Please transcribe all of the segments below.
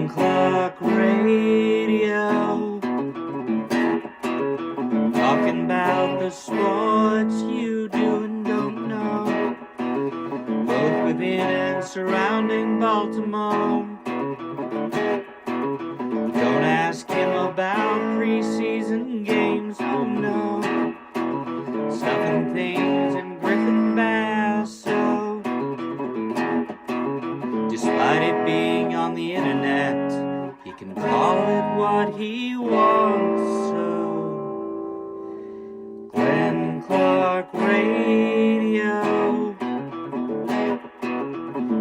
Clock Radio, talking about the sports you do and don't know, both within and surrounding Baltimore. Don't ask him about preseason games, oh no, stuff and things in Griffin Basso. Despite it being on the internet, he can call it what he wants, so Glenn Clark Radio,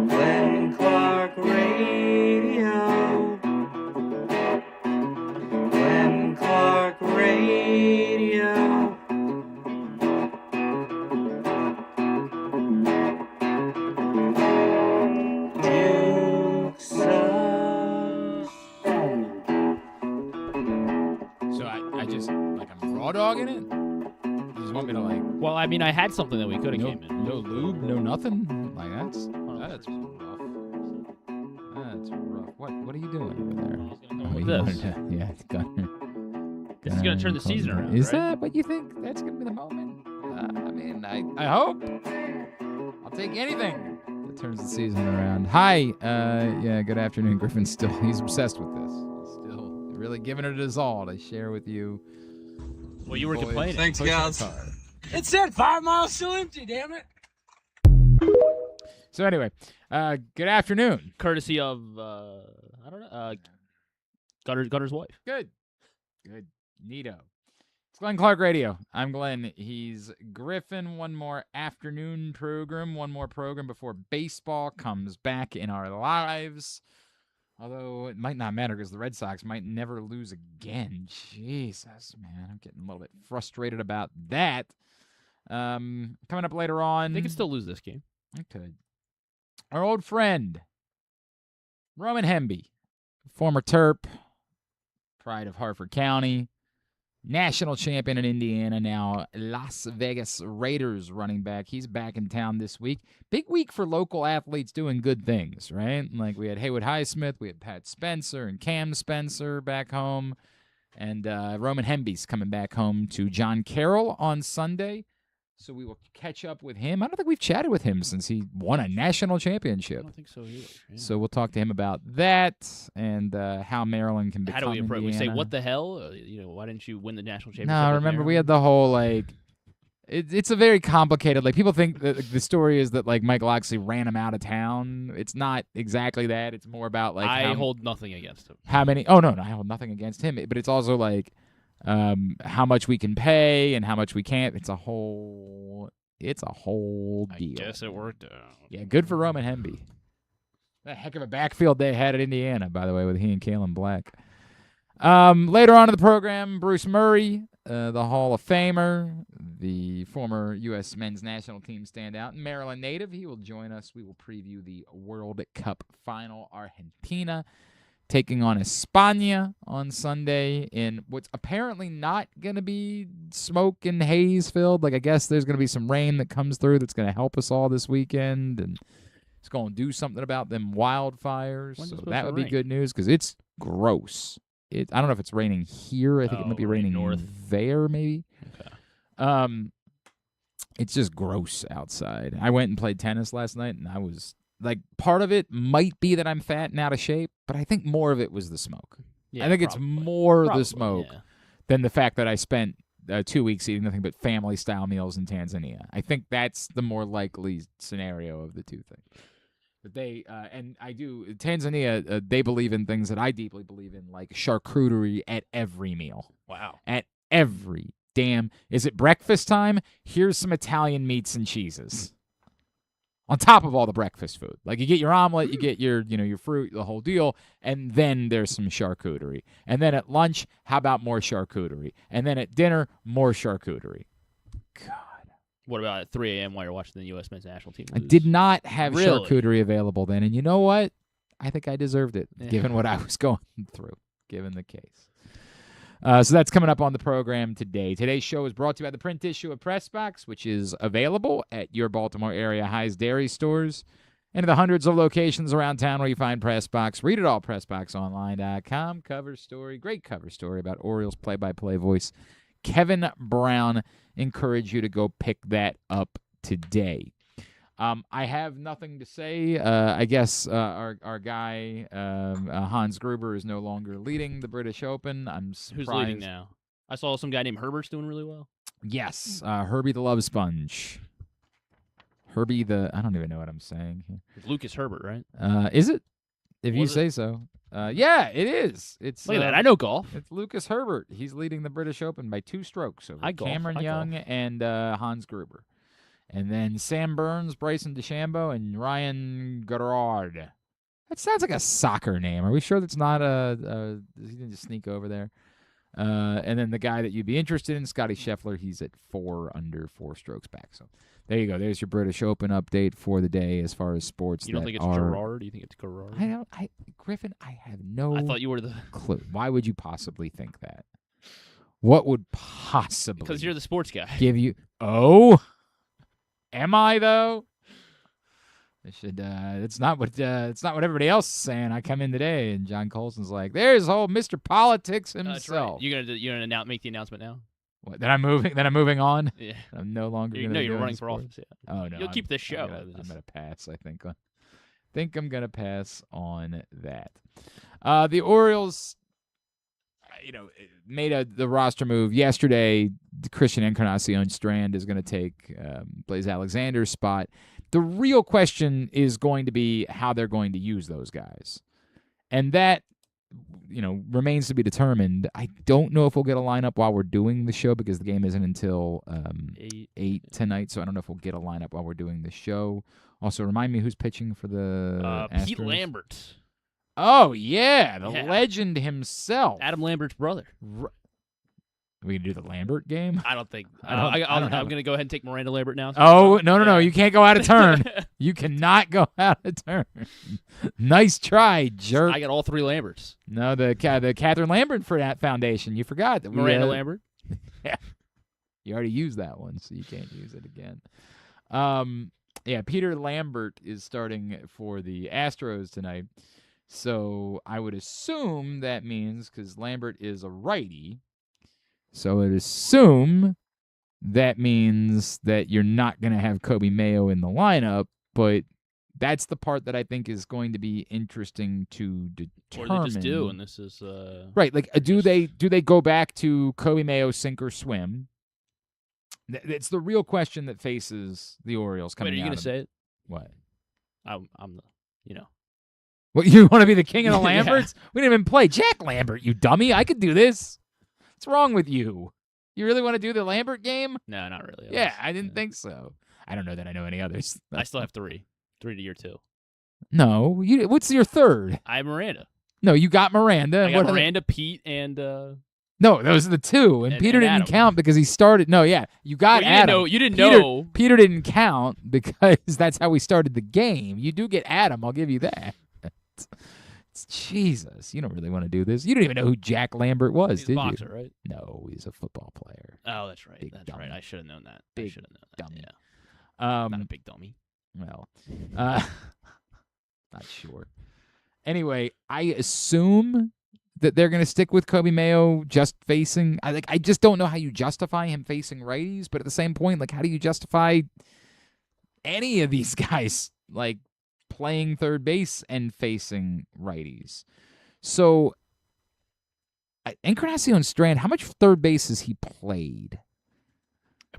Glenn Clark Radio, Glenn Clark Radio. Raw dogging it? You just want me to like? Well, I mean, I had something that we could have came in. No lube, no nothing. Like that's rough. That's rough. What are you doing over there? With this. It's Gunner. This is gonna turn the season around. Is right? that what you think? That's gonna be the moment? I mean, I hope. I'll take anything that turns the season around. Hi, good afternoon, Griffin. He's obsessed with this. He's still really giving it his all to share with you. Well, you were complaining. Thanks, guys. It said 5 miles still empty, damn it. So anyway, good afternoon. Courtesy of, I don't know, Gunner's wife. Good. Neato. It's Glenn Clark Radio. I'm Glenn. He's Griffin. One more afternoon program. One more program before baseball comes back in our lives. Although it might not matter because the Red Sox might never lose again. Jesus, man. I'm getting a little bit frustrated about that. Coming up later on. They could still lose this game. I could. Our old friend, Roman Hemby, former Terp, pride of Harford County, national champion in Indiana, now Las Vegas Raiders running back. He's back in town this week. Big week for local athletes doing good things, right? Like we had Haywood Highsmith, we had Pat Spencer and Cam Spencer back home, and Roman Hemby's coming back home to John Carroll on Sunday. So we will catch up with him. I don't think we've chatted with him since he won a national championship. I don't think so either. Yeah. So we'll talk to him about that and how Maryland can become How do we approach? We say, Indiana. what the hell? Why didn't you win the national championship? No, remember we had the whole it's a very complicated. Like people think that the story is that like Michael Oxley ran him out of town. It's not exactly that. It's more about like I hold nothing against him. How many? Oh no, I hold nothing against him. But it's also like how much we can pay and how much we can't. It's a whole deal. I guess it worked out. Yeah, good for Roman Hemby. A heck of a backfield they had at Indiana, by the way, with he and Kalen Black. Later on in the program, Bruce Murray, the Hall of Famer, the former U.S. men's national team standout, and Maryland native. He will join us. We will preview the World Cup final. Argentina taking on España on Sunday in what's apparently not going to be smoke and haze filled. Like, I guess there's going to be some rain that comes through that's going to help us all this weekend, and it's going to do something about them wildfires. So that would be good news because it's gross. I don't know if it's raining here. I think it might be raining north there, maybe. Okay. It's just gross outside. I went and played tennis last night, and I was like, part of it might be that I'm fat and out of shape, but I think more of it was the smoke. Yeah, I think it's more the smoke yeah. than the fact that I spent 2 weeks eating nothing but family-style meals in Tanzania. I think that's the more likely scenario of the two things. But they and I do Tanzania. They believe in things that I deeply believe in, like charcuterie at every meal. Wow. At every damn. Is it breakfast time? Here's some Italian meats and cheeses. On top of all the breakfast food. Like you get your omelet, you get your fruit, the whole deal, and then there's some charcuterie. And then at lunch, how about more charcuterie? And then at dinner, more charcuterie. God. What about at 3 a.m. while you're watching the U.S. men's national team I lose? did not have Really? charcuterie available then. And you know what? I think I deserved it, given what I was going through, given the case. So that's coming up on the program today. Today's show is brought to you by the print issue of Press Box, which is available at your Baltimore area High's Dairy stores. and to the hundreds of locations around town where you find PressBox. Read it all, PressBoxOnline.com. Cover story, great cover story about Orioles play-by-play voice Kevin Brown. Encourage you to go pick that up today. I have nothing to say. I guess our guy Hans Gruber is no longer leading the British Open. I'm surprised. Who's leading now? I saw some guy named Herbert's doing really well. Yes, Herbie the Love Sponge. Herbie the I don't even know what I'm saying here. It's Lucas Herbert, right? Is it? If you Was say so. Yeah, it is. It's Look at that. I know golf. It's Lucas Herbert. He's leading the British Open by 2 strokes over I golf. Cameron I Young golf. and Hans Gruber. And then Sam Burns, Bryson DeChambeau, and Ryan Gerard. That sounds like a soccer name. Are we sure that's not he didn't just sneak over there? And then the guy that you'd be interested in, Scotty Scheffler, he's at 4 under, 4 strokes back. So there you go. There's your British Open update for the day as far as sports. You don't think it's Gerard? Do you think it's Gerard? Griffin, I have no I thought you were the clue. Why would you possibly think that? What would possibly because you're the sports guy. give you? Oh, am I though? I should. It's not what everybody else is saying. I come in today and John Colson's like, "There's old Mr. Politics That's himself." right. You're gonna make the announcement now. What? Then I'm moving. Then I'm moving on. Yeah. I'm no longer. You gonna know be you're doing running for sports. office. Yeah. Oh no, You'll keep this show. I'm gonna pass. I think I'm gonna pass on that. The Orioles, made the roster move yesterday. Christian Encarnacion Strand is going to take Blaze Alexander's spot. The real question is going to be how they're going to use those guys, and that remains to be determined. I don't know if we'll get a lineup while we're doing the show because the game isn't until 8 tonight, so I don't know if we'll get a lineup while we're doing the show. Also, remind me who's pitching for the Astros? Pete Lambert. Oh, yeah, the legend himself. Adam Lambert's brother. We can do the Lambert game? I don't think. I don't know. I'm going to go ahead and take Miranda Lambert now. Oh, no. You can't go out of turn. You cannot go out of turn. Nice try, jerk. I got all 3 Lamberts. No, the Catherine Lambert for that foundation. You forgot that Miranda Lambert. Yeah. You already used that one, so you can't use it again. Yeah, Peter Lambert is starting for the Astros tonight. So I would assume that means, because Lambert is a righty, so I would assume that means that you're not going to have Kobe Mayo in the lineup, but that's the part that I think is going to be interesting to determine. Or they just do, and this is right. Like, do they go back to Kobe Mayo sink or swim? It's the real question that faces the Orioles coming out. Wait, are you going to say it? What? I'm the. What, you want to be the king of the Yeah. Lamberts? We didn't even play Jack Lambert, you dummy. I could do this. What's wrong with you? You really want to do the Lambert game? No, not really. Yeah, I didn't think so. I don't know that I know any others. I still have 3. 3 to your 2. No, what's your third? I have Miranda. No, you got Miranda. I got Miranda, Pete, and No, those are the 2, and Peter didn't Adam. count because he started. No, yeah, you got Adam. You didn't know. Peter didn't count because that's how we started the game. You do get Adam. I'll give you that. Jesus, you don't really want to do this. You don't even know who Jack Lambert was, He's did a boxer, you? right? No, he's a football player. Oh, that's right. Big That's dummy. right. I should have known that. Big I should have known that. dummy. Yeah. Not a big dummy. Well, not sure. Anyway, I assume that they're going to stick with Kobe Mayo just facing. I just don't know how you justify him facing righties, but at the same point, like, how do you justify any of these guys like playing third base and facing righties? So, Encarnacion Strand, how much third base has he played?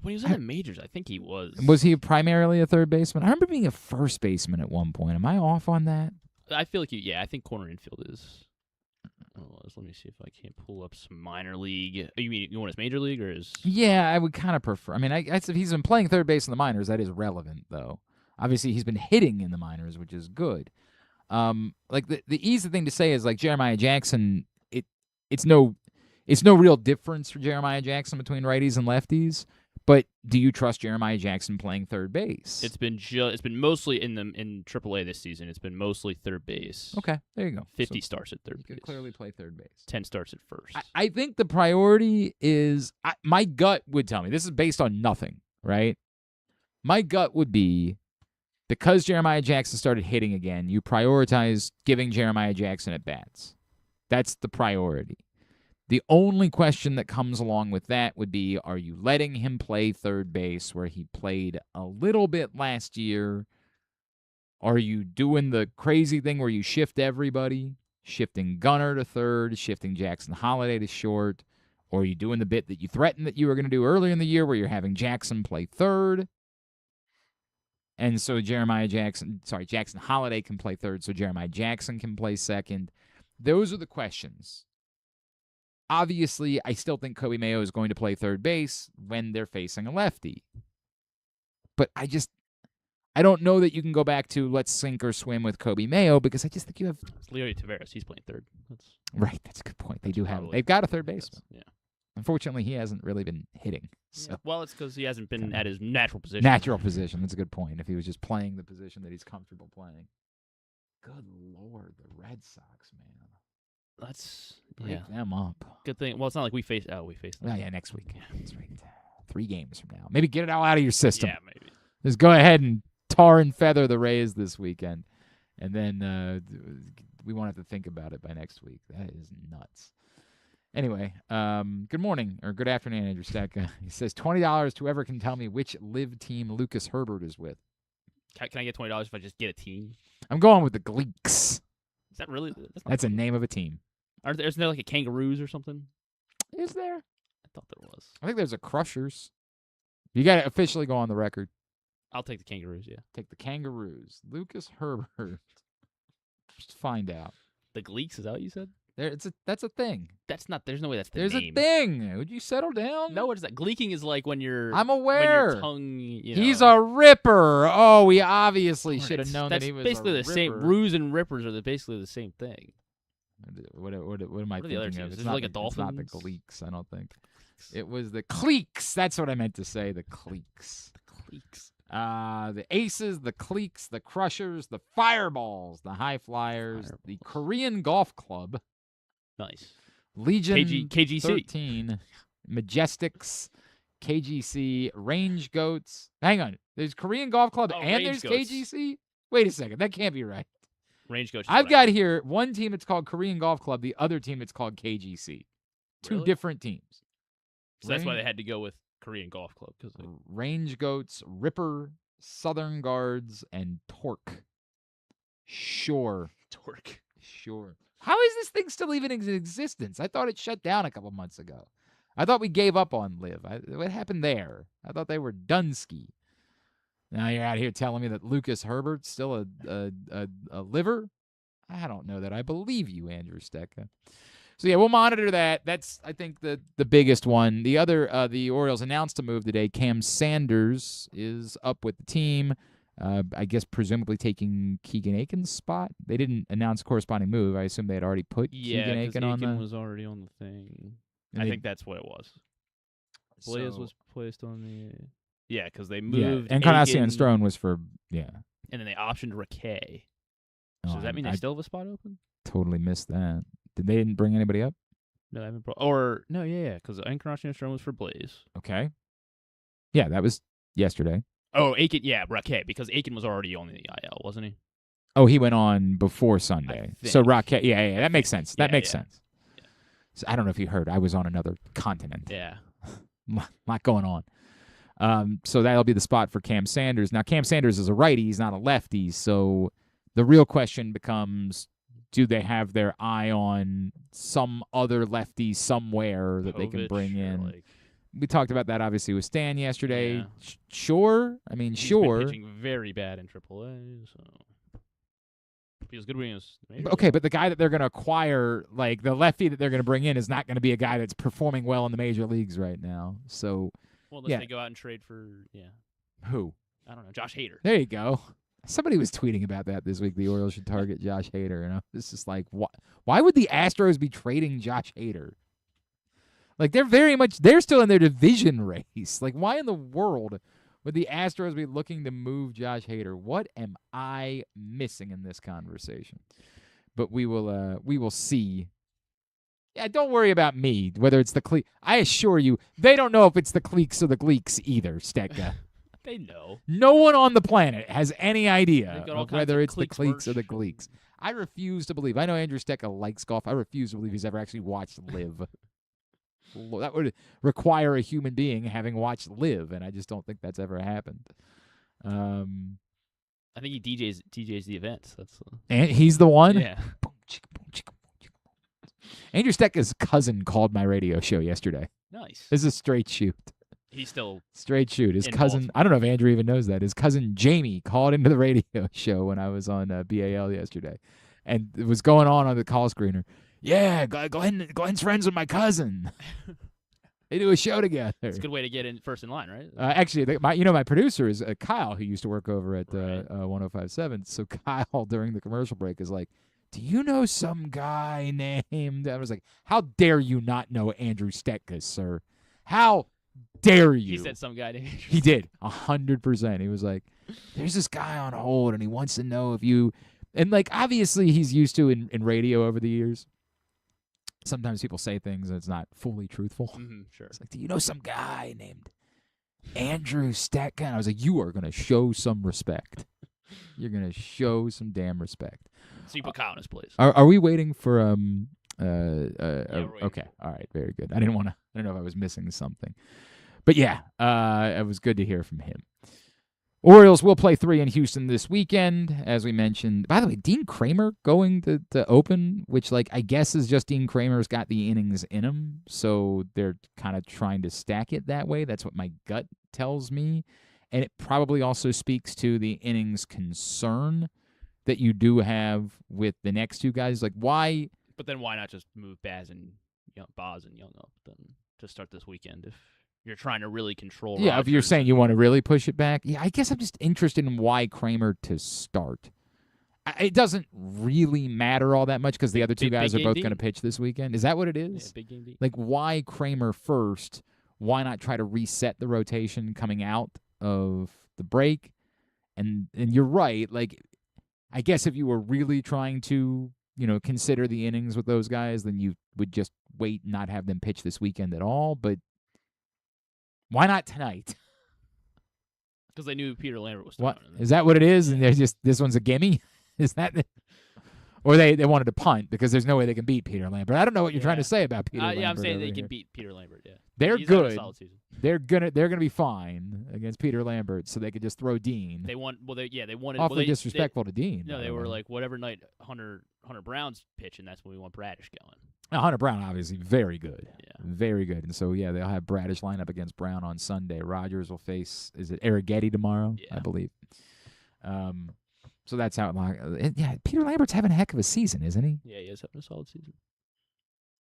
When he was in the majors, I think he was. Was he primarily a third baseman? I remember being a first baseman at one point. Am I off on that? I feel like I think corner infield is. Let me see if I can't pull up some minor league. You mean you want his major league or his? Yeah, I would kind of prefer. I mean, if he's been playing third base in the minors, that is relevant, though. Obviously, he's been hitting in the minors, which is good. Like the easy thing to say is like Jeremiah Jackson. It's no real difference for Jeremiah Jackson between righties and lefties. But do you trust Jeremiah Jackson playing third base? It's been mostly in AAA this season. It's been mostly third base. Okay, there you go. 50 starts at third He base. could clearly play third base. 10 starts at first. I think the priority is my gut would tell me, this is based on nothing, right? My gut would be because Jeremiah Jackson started hitting again, you prioritize giving Jeremiah Jackson at bats. That's the priority. The only question that comes along with that would be, are you letting him play third base where he played a little bit last year? Are you doing the crazy thing where you shift everybody, shifting Gunnar to third, shifting Jackson Holiday to short? Or are you doing the bit that you threatened that you were going to do earlier in the year where you're having Jackson play third? And so Jackson Holiday can play third, so Jeremiah Jackson can play second. Those are the questions. Obviously, I still think Kobe Mayo is going to play third base when they're facing a lefty. But I don't know that you can go back to let's sink or swim with Kobe Mayo because I just think you have... It's Leo Taveras. He's playing third. Right, that's a good point. They've got a third baseman. Yeah. Unfortunately, he hasn't really been hitting. So. Yeah. Well, it's because he hasn't been at his natural position. Natural position. That's a good point. If he was just playing the position that he's comfortable playing. Good Lord, the Red Sox, man. Let's break them up. Good thing. Well, it's not like we face them. Oh, yeah, next week. Yeah. That's right. 3 games from now. Maybe get it all out of your system. Yeah, maybe. Just go ahead and tar and feather the Rays this weekend. And then we won't have to think about it by next week. That is nuts. Anyway, good morning or good afternoon, Andrew Stack. He says $20 to whoever can tell me which live team Lucas Herbert is with. Can I get $20 if I just get a team? I'm going with the Gleeks. Is that really? That's a name of a team. Isn't there like a Kangaroos or something? Is there? I thought there was. I think there's a Crushers. You got to officially go on the record. I'll take the Kangaroos, yeah. Take the Kangaroos. Lucas Herbert. Just find out. The Gleeks, is that what you said? That's a thing. That's not. There's no way that's the There's name. a thing. Would you settle down? No, what is that? Gleeking is like when you're. I'm aware. When your tongue. He's a ripper. Oh, we obviously should have known that he was. That's basically the same. Roos and rippers are basically the same thing. What am I thinking of? Is it like a dolphin? It's not the Gleeks, I don't think. It was the Cleeks. That's what I meant to say. The Cleeks. The Cleeks. The Aces, the Cleeks, the Crushers, the Fireballs, the High Flyers, the Korean Golf Club. Nice. Legion KGC. 13, Majestics, KGC, Range Goats. Hang on. There's Korean Golf Club and there's Goats. KGC? Wait a second. That can't be right. Range Goats. I've got here one team that's called Korean Golf Club, the other team that's called KGC. Two different teams. So that's why they had to go with Korean Golf Club. Range Goats, Ripper, Southern Guards, and Torque. Sure. Torque. Sure. How is this thing still even in existence? I thought it shut down a couple months ago. I thought we gave up on Live. What happened there? I thought they were Dunsky. Now you're out here telling me that Lucas Herbert's still a liver? I don't know that I believe you, Andrew Stecca. So yeah, we'll monitor that. That's, I think, the biggest one. The other, the Orioles announced a move today. Cam Sanders is up with the team. I guess presumably taking Keegan Aiken's spot. They didn't announce a corresponding move. I assume they had already put Keegan Aiken on Aiken was already on the thing. I think that's what it was. Blaze was placed on the... Yeah, because they moved Encarnacion Strone was for... Yeah. And then they optioned Raquet. So does that mean they still have a spot open? Totally missed that. They didn't bring anybody up? No, they haven't because Encarnacion Strone was for Blaze. Okay. Yeah, that was yesterday. Oh, Aiken, yeah, Raquet, because Aiken was already on the IL, wasn't he? Oh, he went on before Sunday. So Raquet, yeah, that makes sense. That makes sense. Yeah. So I don't know if you heard, I was on another continent. Yeah. Lot going on. So that'll be the spot for Cam Sanders. Now, Cam Sanders is a righty. He's not a lefty. So the real question becomes, do they have their eye on some other lefty somewhere that they can bring in? We talked about that, obviously, with Stan yesterday. Yeah. Sure. I mean, sure. He's been pitching very bad in AAA, so... He was good when he was... Okay, but the guy that they're going to acquire, like, the lefty that they're going to bring in is not going to be a guy that's performing well in the major leagues right now. So, well, unless they go out and trade for, Who? I don't know, Josh Hader. There you go. Somebody was tweeting about that this week. The Orioles should target Josh Hader. You know, it's just like, why would the Astros be trading Josh Hader? Like, they're still in their division race. Like, why in the world would the Astros be looking to move Josh Hader? What am I missing in this conversation? But we will see. Yeah, don't worry about me, whether it's the Cleeks. I assure you, they don't know if it's the Cleeks or the Gleeks either, Stegga. They know. No one on the planet has any idea They've got all of kinds whether of it's the cliques cliques or the merch. gleeks. I refuse to believe. I know Andrew Stecca likes golf. I refuse to believe he's ever actually watched Live. That would require a human being having watched Live, and I just don't think that's ever happened. I think he DJs the events. That's And he's the one? yeah. Boom, chicka, boom, chicka, boom, chicka, boom. Andrew Stecca's cousin called my radio show yesterday. Nice. This is a straight shoot. He's still Straight shoot. His in cousin, Baltimore. I don't know if Andrew even knows that. His cousin Jamie called into the radio show when I was on BAL yesterday. And it was going on the call screener. Yeah, Glenn's friends with my cousin. They do a show together. it's a good way to get in first in line, right? Actually, my producer is Kyle, who used to work over at Right. 105.7. So Kyle, during the commercial break, is like, do you know some guy named? I was like, how dare you not know Andrew Stecca, sir? How dare you? He said some guy named. He did 100%. He was like, "There's this guy on hold, and he wants to know if you." And like, obviously, he's used to in radio over the years. Sometimes people say things and it's not fully truthful. Sure. It's like, "Do you know some guy named Andrew Stecca?" And I was like, "You are gonna show some respect. You're gonna show some damn respect." So you put Kyle in his place. Are we waiting for we're waiting okay, all right, very good. I don't know if I was missing something. But yeah, it was good to hear from him. Orioles will play 3 in Houston this weekend, as we mentioned. By the way, Dean Kramer going to open, which like I guess is just Dean Kramer's got the innings in him, so they're kind of trying to stack it that way. That's what my gut tells me. And it probably also speaks to the innings concern that you do have with the next two guys. Like, why? But then why not just move Boz and Young up then to start this weekend if you're trying to really control? Yeah, if you're Rodgers saying you want to really push it back. Yeah, I guess I'm just interested in why Kramer to start. It doesn't really matter all that much because the other two Big guys are game both D? going to pitch this weekend. Is that what it Yeah, is? big game D. Like, why Kramer first? Why not try to reset the rotation coming out of the break? And you're right. Like, I guess if you were really trying to, consider the innings with those guys, then you would just wait and not have them pitch this weekend at all. But why not tonight? Because they knew Peter Lambert was What throwing. is that? What it is? And they're just this one's a gimme. Is that? Or they wanted to punt because there's no way they can beat Peter Lambert. I don't know what you're trying to say about Peter Lambert. Yeah, I'm saying over they can here. beat Peter Lambert. Yeah, They're He's having a good. solid season. They're gonna be fine against Peter Lambert, so they could just throw Dean. They won. Well, they wanted. Awfully well, disrespectful to Dean. No, by they the were way. like whatever night Hunter Brown's pitching. That's when we want Bradish going. Now, Hunter Brown, obviously, very good. Yeah. Very good. And so, yeah, they'll have Bradish line up against Brown on Sunday. Rogers will face, is it Arrighetti tomorrow, Yeah. I believe. So that's how it yeah, Peter Lambert's having a heck of a season, isn't he? Yeah, he is having a solid season.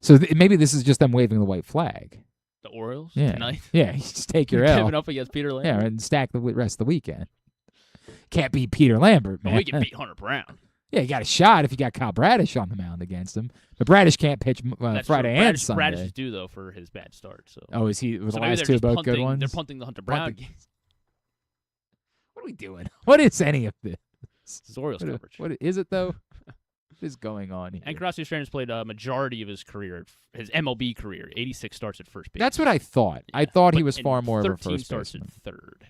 So maybe this is just them waving the white flag. The Orioles Yeah. tonight. Yeah, you just take your You're L. giving up against Peter Lambert. Yeah, and stack the rest of the weekend. Can't beat Peter Lambert, But man. we can beat Hunter Brown. Yeah, you got a shot if you got Kyle Bradish on the mound against him. But Bradish can't pitch That's Friday true. and Bradish Sunday. is due though for his bad start. So. Oh, is he? Was So the maybe last they're two just both punting, good ones? They're punting the Hunter Brown Punting. game. What are we doing? What is any of this? This is Orioles coverage. What is it though? What is going on here? And Carrasco Strand's played a majority of his career, his MLB career, 86 starts at first base. That's what I thought. I Yeah. thought he But was in far more of a 13 first starts baseman. at third.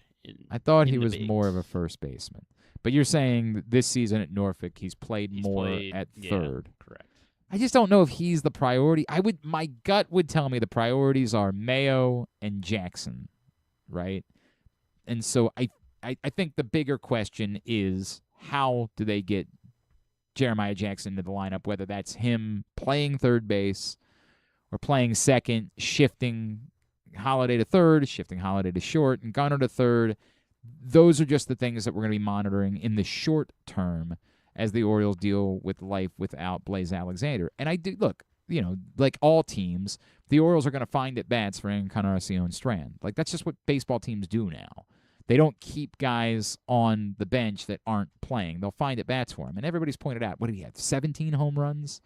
I thought he in the was more of bigs. a first baseman. But you're saying that this season at Norfolk, he's played more at yeah, third. Correct. I just don't know if he's the priority. My gut would tell me the priorities are Mayo and Jackson, right? And so I think the bigger question is how do they get Jeremiah Jackson into the lineup, whether that's him playing third base or playing second, shifting Holiday to third, shifting Holiday to short, and Gunnar to third. Those are just the things that we're going to be monitoring in the short term as the Orioles deal with life without Blaze Alexander. And I do look, like all teams, the Orioles are going to find at bats for Encarnacion Strand. Like that's just what baseball teams do now. They don't keep guys on the bench that aren't playing. They'll find at bats for him. And everybody's pointed out, what did he have? 17 home runs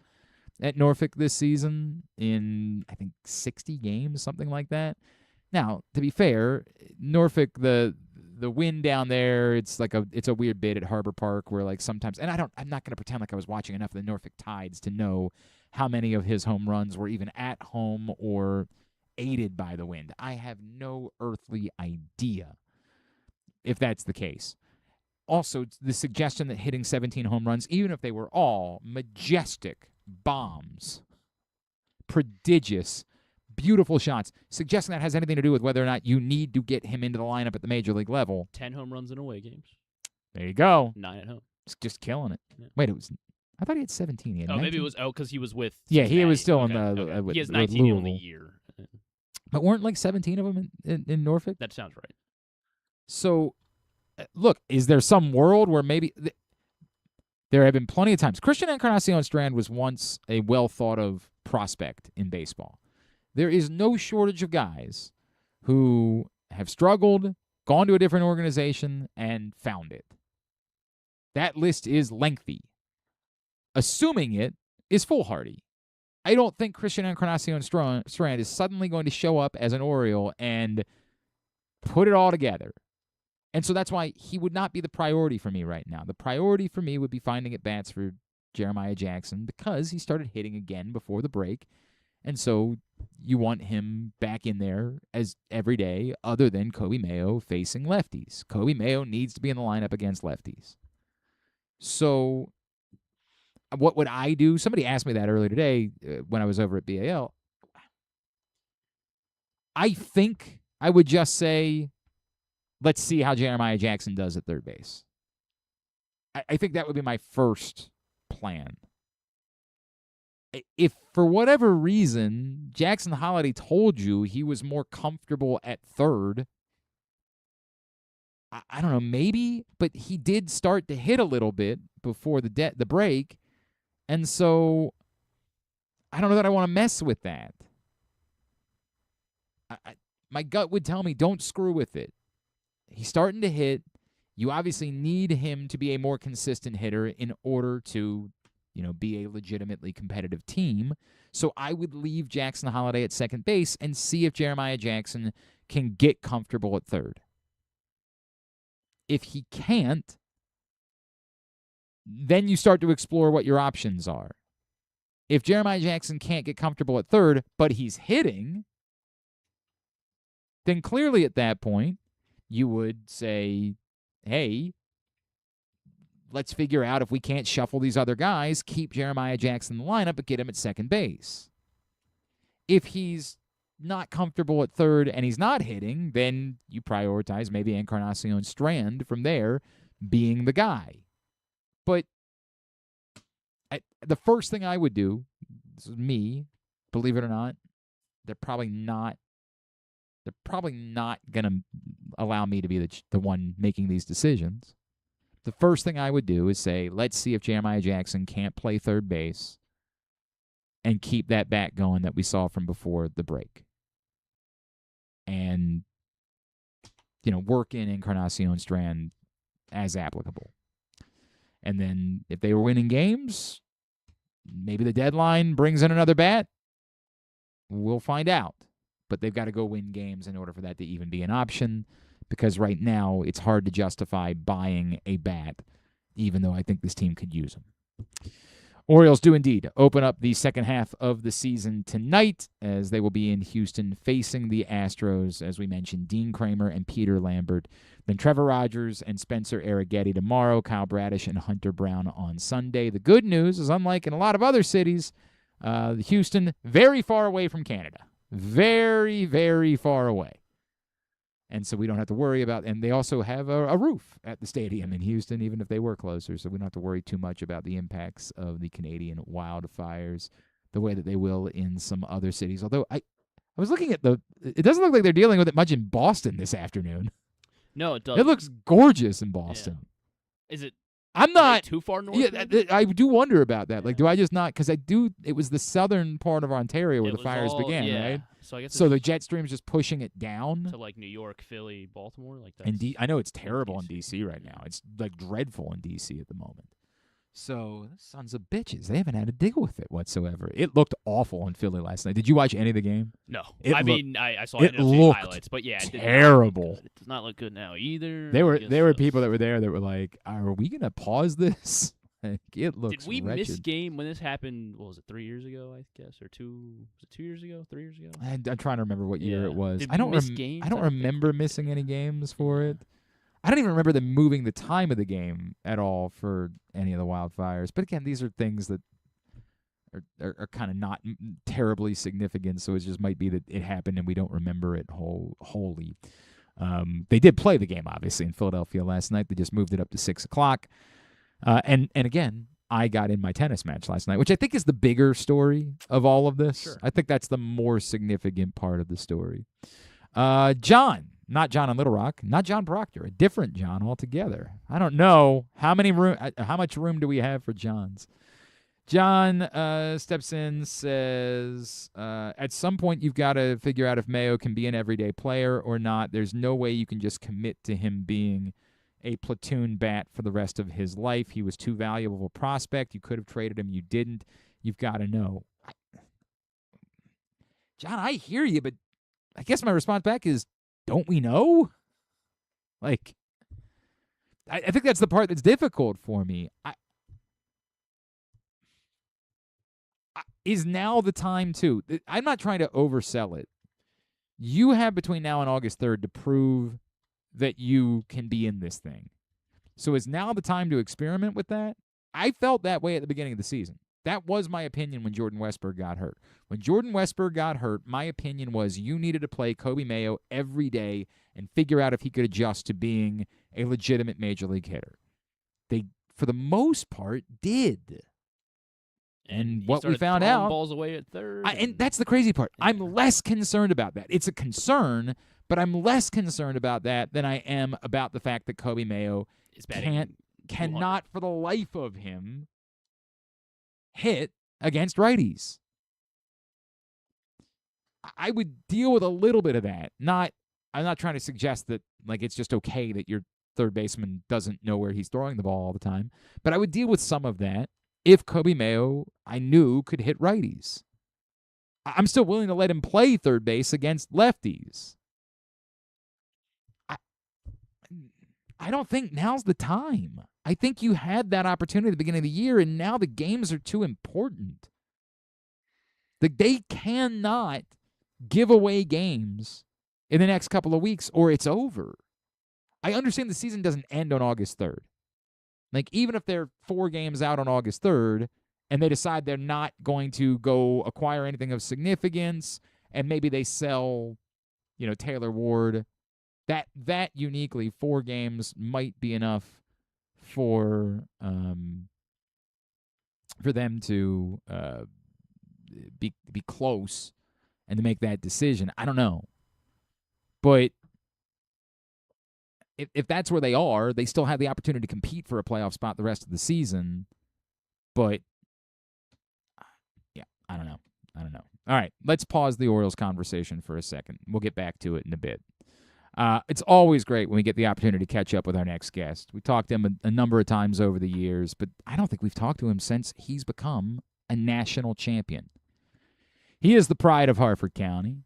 at Norfolk this season in I think 60 games, something like that. Now, to be fair, Norfolk, the wind down there, it's a weird bit at Harbor Park where like sometimes, and I'm not going to pretend like I was watching enough of the Norfolk Tides to know how many of his home runs were even at home or aided by the wind. I have no earthly idea. if that's the case. Also, the suggestion that hitting 17 home runs, even if they were all majestic bombs, prodigious, beautiful shots, suggesting that has anything to do with whether or not you need to get him into the lineup at the major league level. 10 home runs in away games. There you go. 9 at home. It's just killing it. Yeah. Wait, I thought he had 17. He had 19? Maybe it was because he was with. Yeah, he was Cincinnati. still Okay, in the. okay. With, He has with 19 on the Louisville. year. But weren't like 17 of them in Norfolk? That sounds right. So, look, is there some world where maybe there have been plenty of times. Christian Encarnacion Strand was once a well thought of prospect in baseball. There is no shortage of guys who have struggled, gone to a different organization, and found it. That list is lengthy. Assuming it is foolhardy. I don't think Christian Encarnacion Strand is suddenly going to show up as an Oriole and put it all together. And so that's why he would not be the priority for me right now. The priority for me would be finding at-bats for Jeremiah Jackson because he started hitting again before the break. And so you want him back in there as every day other than Kobe Mayo facing lefties. Kobe Mayo needs to be in the lineup against lefties. So what would I do? Somebody asked me that earlier today when I was over at BAL. I think I would just say, let's see how Jeremiah Jackson does at third base. I think that would be my first plan. If for whatever reason Jackson Holiday told you he was more comfortable at third, I don't know, maybe, but he did start to hit a little bit before the break, and so I don't know that I want to mess with that. My gut would tell me don't screw with it. He's starting to hit. You obviously need him to be a more consistent hitter in order to, be a legitimately competitive team. So I would leave Jackson Holiday at second base and see if Jeremiah Jackson can get comfortable at third. If he can't, then you start to explore what your options are. If Jeremiah Jackson can't get comfortable at third, but he's hitting, then clearly at that point, you would say, hey, let's figure out if we can't shuffle these other guys, keep Jeremiah Jackson in the lineup, but get him at second base. If he's not comfortable at third and he's not hitting, then you prioritize maybe Encarnacion Strand from there being the guy. But the first thing I would do, this is me, believe it or not, they're probably not going to allow me to be the one making these decisions. The first thing I would do is say, let's see if Jeremiah Jackson can't play third base and keep that bat going that we saw from before the break. And, work in Encarnacion Strand as applicable. And then if they were winning games, maybe the deadline brings in another bat. We'll find out. But they've got to go win games in order for that to even be an option, because right now it's hard to justify buying a bat, even though I think this team could use them. Orioles do indeed open up the second half of the season tonight, as they will be in Houston facing the Astros, as we mentioned, Dean Kramer and Peter Lambert. Then Trevor Rogers and Spencer Arrighetti tomorrow, Kyle Bradish and Hunter Brown on Sunday. The good news is, unlike in a lot of other cities, Houston, very far away from Canada. Very, very far away. And so we don't have to worry about, and they also have a roof at the stadium in Houston, even if they were closer, so we don't have to worry too much about the impacts of the Canadian wildfires the way that they will in some other cities. Although I was looking at it doesn't look like they're dealing with it much in Boston this afternoon. No, it doesn't. It looks gorgeous in Boston. Yeah. Is it? I'm not too far north. Yeah, I do wonder about that. Yeah. Like, do I just not? Because it was the southern part of Ontario where the fires began, right? So I guess the jet stream's just pushing it down to like New York, Philly, Baltimore, like that. And I know it's terrible in DC right now. It's like dreadful in DC at the moment. So sons of bitches, they haven't had to deal with it whatsoever. It looked awful in Philly last night. Did you watch any of the game? No, I saw it highlights, but yeah, terrible. It does not look good now either. There were people that were there that were like, "Are we gonna pause this?" Like, it looks. Did we wretched. miss game when this happened? What was it, 3 years ago? I guess, or two? Was it 2 years ago? 3 years ago? I'm trying to remember what year it was. Did I don't we miss games? I don't remember missing any games for it. I don't even remember them moving the time of the game at all for any of the wildfires. But again, these are things that are kind of not terribly significant, so it just might be that it happened and we don't remember it wholly. They did play the game, obviously, in Philadelphia last night. They just moved it up to 6 o'clock. And again, I got in my tennis match last night, which I think is the bigger story of all of this. Sure. I think that's the more significant part of the story. John, not John in Little Rock, not John Proctor, a different John altogether. I don't know how much room do we have for Johns. John steps in, says, at some point you've got to figure out if Mayo can be an everyday player or not. There's no way you can just commit to him being a platoon bat for the rest of his life. He was too valuable a prospect. You could have traded him. You didn't. You've got to know. John, I hear you, but I guess my response back is, don't we know? Like, I think that's the part that's difficult for me. Is now the time to? I'm not trying to oversell it. You have between now and August 3rd to prove that you can be in this thing. So is now the time to experiment with that? I felt that way at the beginning of the season. That was my opinion when Jordan Westburg got hurt. When Jordan Westburg got hurt, my opinion was you needed to play Kobe Mayo every day and figure out if he could adjust to being a legitimate major league hitter. They, for the most part, did. And what we found out, balls away at third, and that's the crazy part. Yeah. I'm less concerned about that. It's a concern, but I'm less concerned about that than I am about the fact that Kobe Mayo cannot, for the life of him, hit against righties. I would deal with a little bit of that. I'm not trying to suggest that like it's just okay that your third baseman doesn't know where he's throwing the ball all the time, but I would deal with some of that. If Kobe Mayo, I knew, could hit righties. I'm still willing to let him play third base against lefties. I don't think now's the time. I think you had that opportunity at the beginning of the year, and now the games are too important. They cannot give away games in the next couple of weeks, or it's over. I understand the season doesn't end on August 3rd. Like, even if they're 4 games out on August 3rd and they decide they're not going to go acquire anything of significance and maybe they sell, Taylor Ward, that uniquely 4 games might be enough for them to be close and to make that decision. I don't know. But if that's where they are, they still have the opportunity to compete for a playoff spot the rest of the season. But, yeah, I don't know. All right, let's pause the Orioles conversation for a second. We'll get back to it in a bit. It's always great when we get the opportunity to catch up with our next guest. We talked to him a number of times over the years, but I don't think we've talked to him since he's become a national champion. He is the pride of Harford County.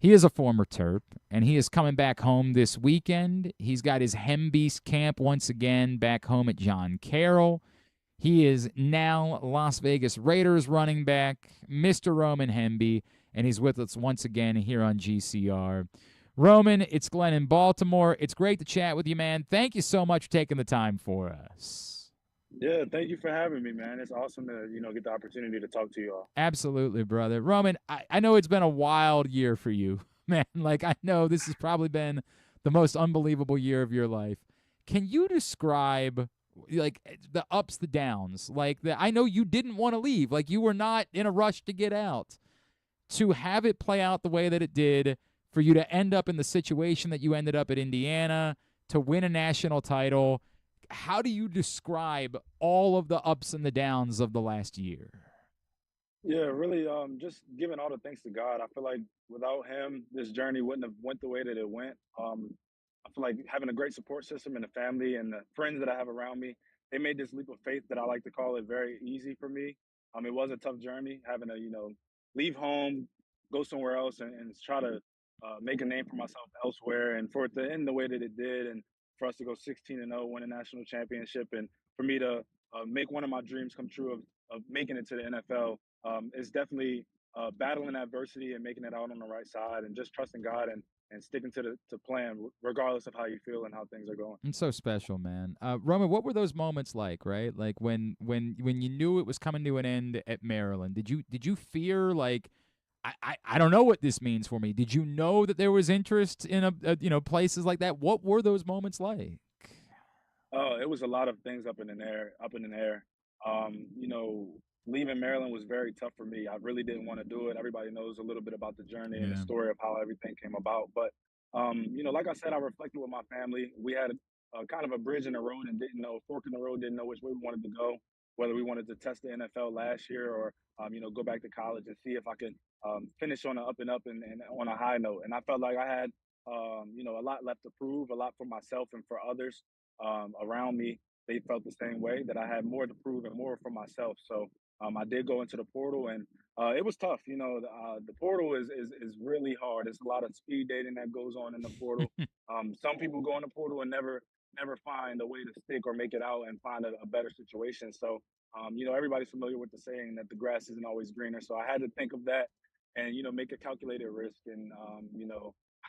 He is a former Terp, and he is coming back home this weekend. He's got his Hemby camp once again back home at John Carroll. He is now Las Vegas Raiders running back, Mr. Roman Hemby, and he's with us once again here on GCR. Roman, it's Glenn in Baltimore. It's great to chat with you, man. Thank you so much for taking the time for us. Yeah, thank you for having me, man. It's awesome to, get the opportunity to talk to you all. Absolutely, brother. Roman, I know it's been a wild year for you, man. Like, I know this has probably been the most unbelievable year of your life. Can you describe, like, the ups, the downs? Like, I know you didn't want to leave. Like, you were not in a rush to get out. To have it play out the way that it did, for you to end up in the situation that you ended up at Indiana, to win a national title, how do you describe all of the ups and the downs of the last year? Yeah, really, just giving all the thanks to God. I feel like without him, this journey wouldn't have went the way that it went. I feel like having a great support system and a family and the friends that I have around me, they made this leap of faith that I like to call it very easy for me. It was a tough journey having to, leave home, go somewhere else and try to make a name for myself elsewhere. And for it to end the way that it did and for us to go 16-0, win a national championship, and for me to make one of my dreams come true of making it to the NFL, is definitely battling adversity and making it out on the right side and just trusting God and and sticking to plan regardless of how you feel and how things are going. It's so special, man. Roman, what were those moments like, right? Like when you knew it was coming to an end at Maryland, did you fear like I don't know what this means for me. Did you know that there was interest in a places like that? What were those moments like? Oh, it was a lot of things up in the air, You know, leaving Maryland was very tough for me. I really didn't want to do it. Everybody knows a little bit about the journey and the Yeah. story of how everything came about. But like I said, I reflected with my family. We had kind of a bridge in the road and didn't know, fork in the road, didn't know which way we wanted to go, whether we wanted to test the NFL last year or, go back to college and see if I could finish on an up and up and on a high note. And I felt like I had, a lot left to prove, a lot for myself and for others around me. They felt the same way, that I had more to prove and more for myself. So I did go into the portal, and it was tough. The portal is really hard. There's a lot of speed dating that goes on in the portal. Some people go in the portal and never find a way to stick or make it out and find a better situation. So everybody's familiar with the saying that the grass isn't always greener. So I had to think of that and make a calculated risk, and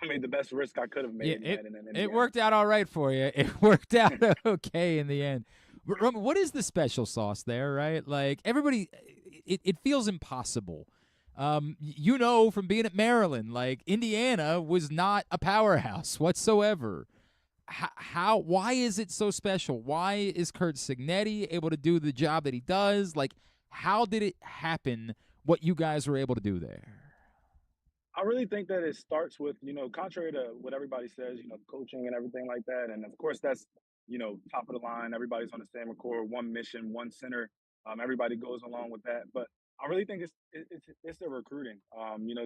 I made the best risk I could have Yeah, made. it worked out all right for you. It worked out okay in the end. Roman, what is the special sauce there, right? Like everybody, it feels impossible. From being at Maryland, like Indiana was not a powerhouse whatsoever. Why is it so special? Why is Curt Cignetti able to do the job that he does? Like, how did it happen? What you guys were able to do there? I really think that it starts with, contrary to what everybody says, coaching and everything like that. And of course, that's, top of the line. Everybody's on the same accord, one mission, one center. Everybody goes along with that. But I really think it's the recruiting.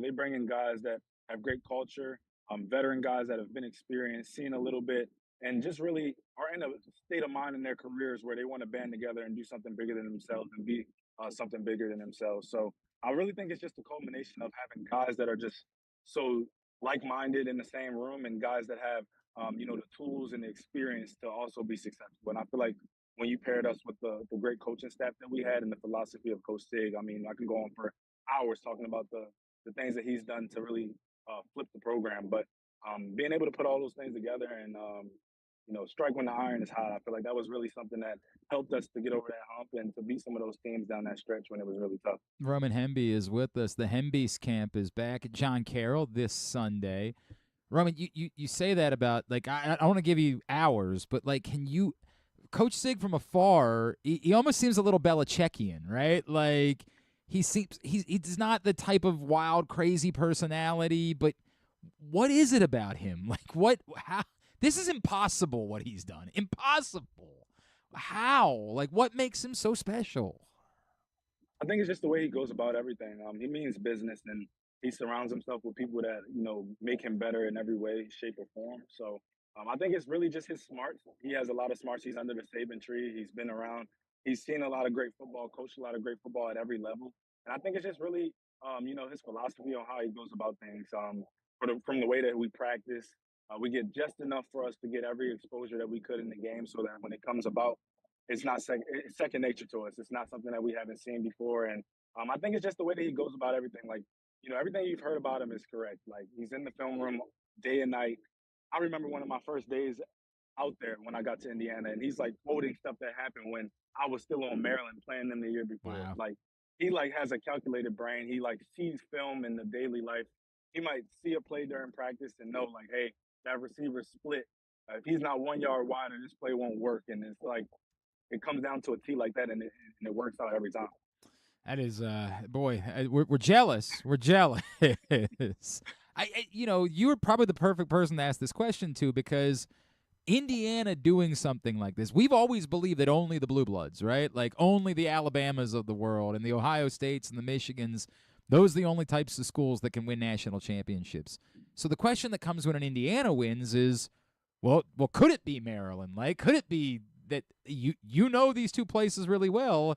They bring in guys that have great culture, veteran guys that have been experienced, seen a little bit, and just really are in a state of mind in their careers where they want to band together and do something bigger than themselves and be something bigger than themselves. So I really think it's just a culmination of having guys that are just so like-minded in the same room and guys that have, the tools and the experience to also be successful. And I feel like when you paired us with the great coaching staff that we had and the philosophy of Coach Sig, I mean, I can go on for hours talking about the things that he's done to really flip the program. But being able to put all those things together and, strike when the iron is hot, I feel like that was really something that helped us to get over that hump and to beat some of those teams down that stretch when it was really tough. Roman Hemby is with us. The Hemby's camp is back at John Carroll this Sunday. Roman, you say that about, like, I want to give you hours, but, like, can you – Coach Sig from afar, he almost seems a little Belichickian, right? Like, he's not the type of wild, crazy personality, but what is it about him? Like, how – this is impossible what he's done. Impossible. How? Like, what makes him so special? I think it's just the way he goes about everything. He means business, and he surrounds himself with people that make him better in every way, shape, or form. So I think it's really just his smarts. He has a lot of smarts. He's under the Saban tree. He's been around. He's seen a lot of great football, coached a lot of great football at every level, and I think it's just really his philosophy on how he goes about things. From the way that we practice, we get just enough for us to get every exposure that we could in the game, so that when it comes about, it's second nature to us. It's not something that we haven't seen before, and I think it's just the way that he goes about everything. Like, everything you've heard about him is correct. Like, he's in the film room day and night. I remember one of my first days out there when I got to Indiana, and he's like quoting stuff that happened when I was still on Maryland playing them the year before. Wow. Like, he like has a calculated brain. He like sees film in the daily life. He might see a play during practice and know, like, hey, that receiver split. If he's not 1 yard wider, this play won't work. And it's like it comes down to a T like that, and it works out every time. That is, boy, we're jealous. We're jealous. You were probably the perfect person to ask this question to, because Indiana doing something like this, we've always believed that only the Blue Bloods, right? Like only the Alabamas of the world and the Ohio States and the Michigans, those are the only types of schools that can win national championships. So the question that comes when an Indiana wins is, well, could it be Maryland? Like, could it be that you know these two places really well?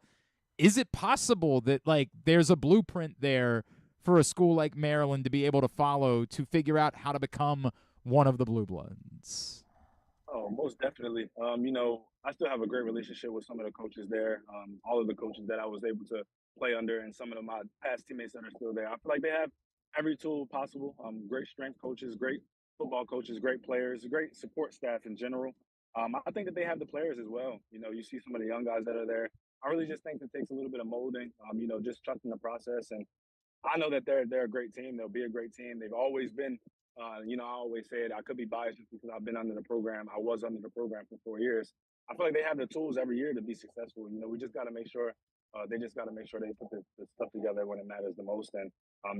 Is it possible that, like, there's a blueprint there for a school like Maryland to be able to follow to figure out how to become one of the Blue Bloods? Oh, most definitely. I still have a great relationship with some of the coaches there. All of the coaches that I was able to play under, and some of my past teammates that are still there. I feel like they have every tool possible. Great strength coaches, great football coaches, great players, great support staff in general. I think that they have the players as well. You know, you see some of the young guys that are there. I really just think it takes a little bit of molding. You know, just trusting the process. And I know that they're a great team. They'll be a great team. They've always been. You know, I always say it. I could be biased just because I've been under the program. I was under the program for 4 years. I feel like they have the tools every year to be successful. You know, we just got to make sure. They just got to make sure they put the stuff together when it matters the most. And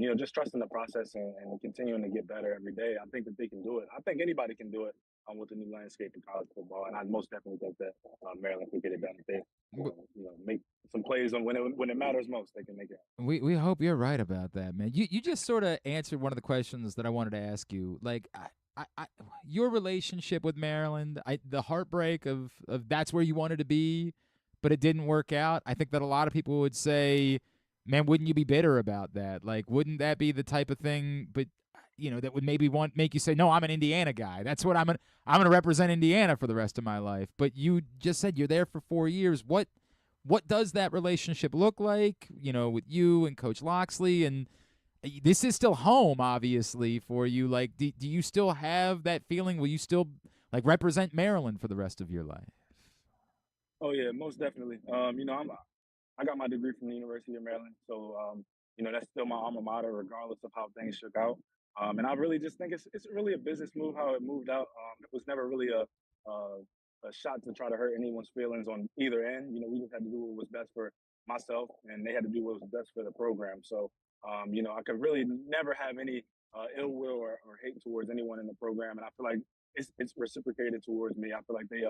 you know, just trusting the process and continuing to get better every day. I think that they can do it. I think anybody can do it with the new landscape of college football. And I most definitely think that Maryland can get it done if they, you know, make some plays on when it matters most. They can make it. We hope you're right about that, man. You just sort of answered one of the questions that I wanted to ask you. Like, your relationship with Maryland, the heartbreak of that's where you wanted to be, but it didn't work out. I think that a lot of people would say, man, wouldn't you be bitter about that? Like, wouldn't that be the type of thing? But you know, that would maybe make you say, no, I'm an Indiana guy. That's what I'm gonna represent Indiana for the rest of my life. But you just said you're there for 4 years. What does that relationship look like, you know, with you and Coach Loxley? And this is still home, obviously, for you. Like, do you still have that feeling? Will you still, like, represent Maryland for the rest of your life? Oh yeah, most definitely. You know, I got my degree from the University of Maryland, so you know that's still my alma mater, regardless of how things shook out. And I really just think it's really a business move how it moved out. It was never really a shot to try to hurt anyone's feelings on either end. You know, we just had to do what was best for myself, and they had to do what was best for the program. So you know, I could really never have any ill will or hate towards anyone in the program, and I feel like it's reciprocated towards me. I feel like they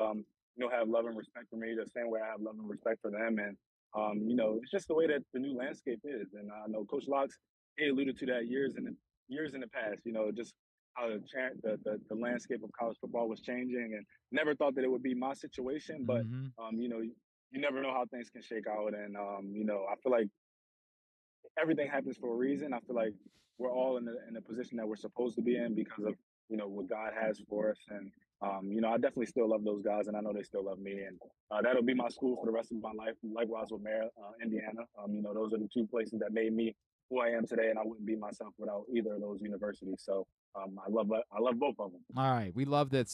you know, have love and respect for me the same way I have love and respect for them. And you know, it's just the way that the new landscape is. And I know Coach Locks, he alluded to that years in the past. You know, just how the landscape of college football was changing, and never thought that it would be my situation. But Mm-hmm. you know, you never know how things can shake out. And you know, I feel like everything happens for a reason. I feel like we're all in the position that we're supposed to be in because of you know what God has for us. And you know, I definitely still love those guys, and I know they still love me. And that'll be my school for the rest of my life. Likewise with Indiana. You know, those are the two places that made me who I am today, and I wouldn't be myself without either of those universities. So I love both of them. All right, we love that.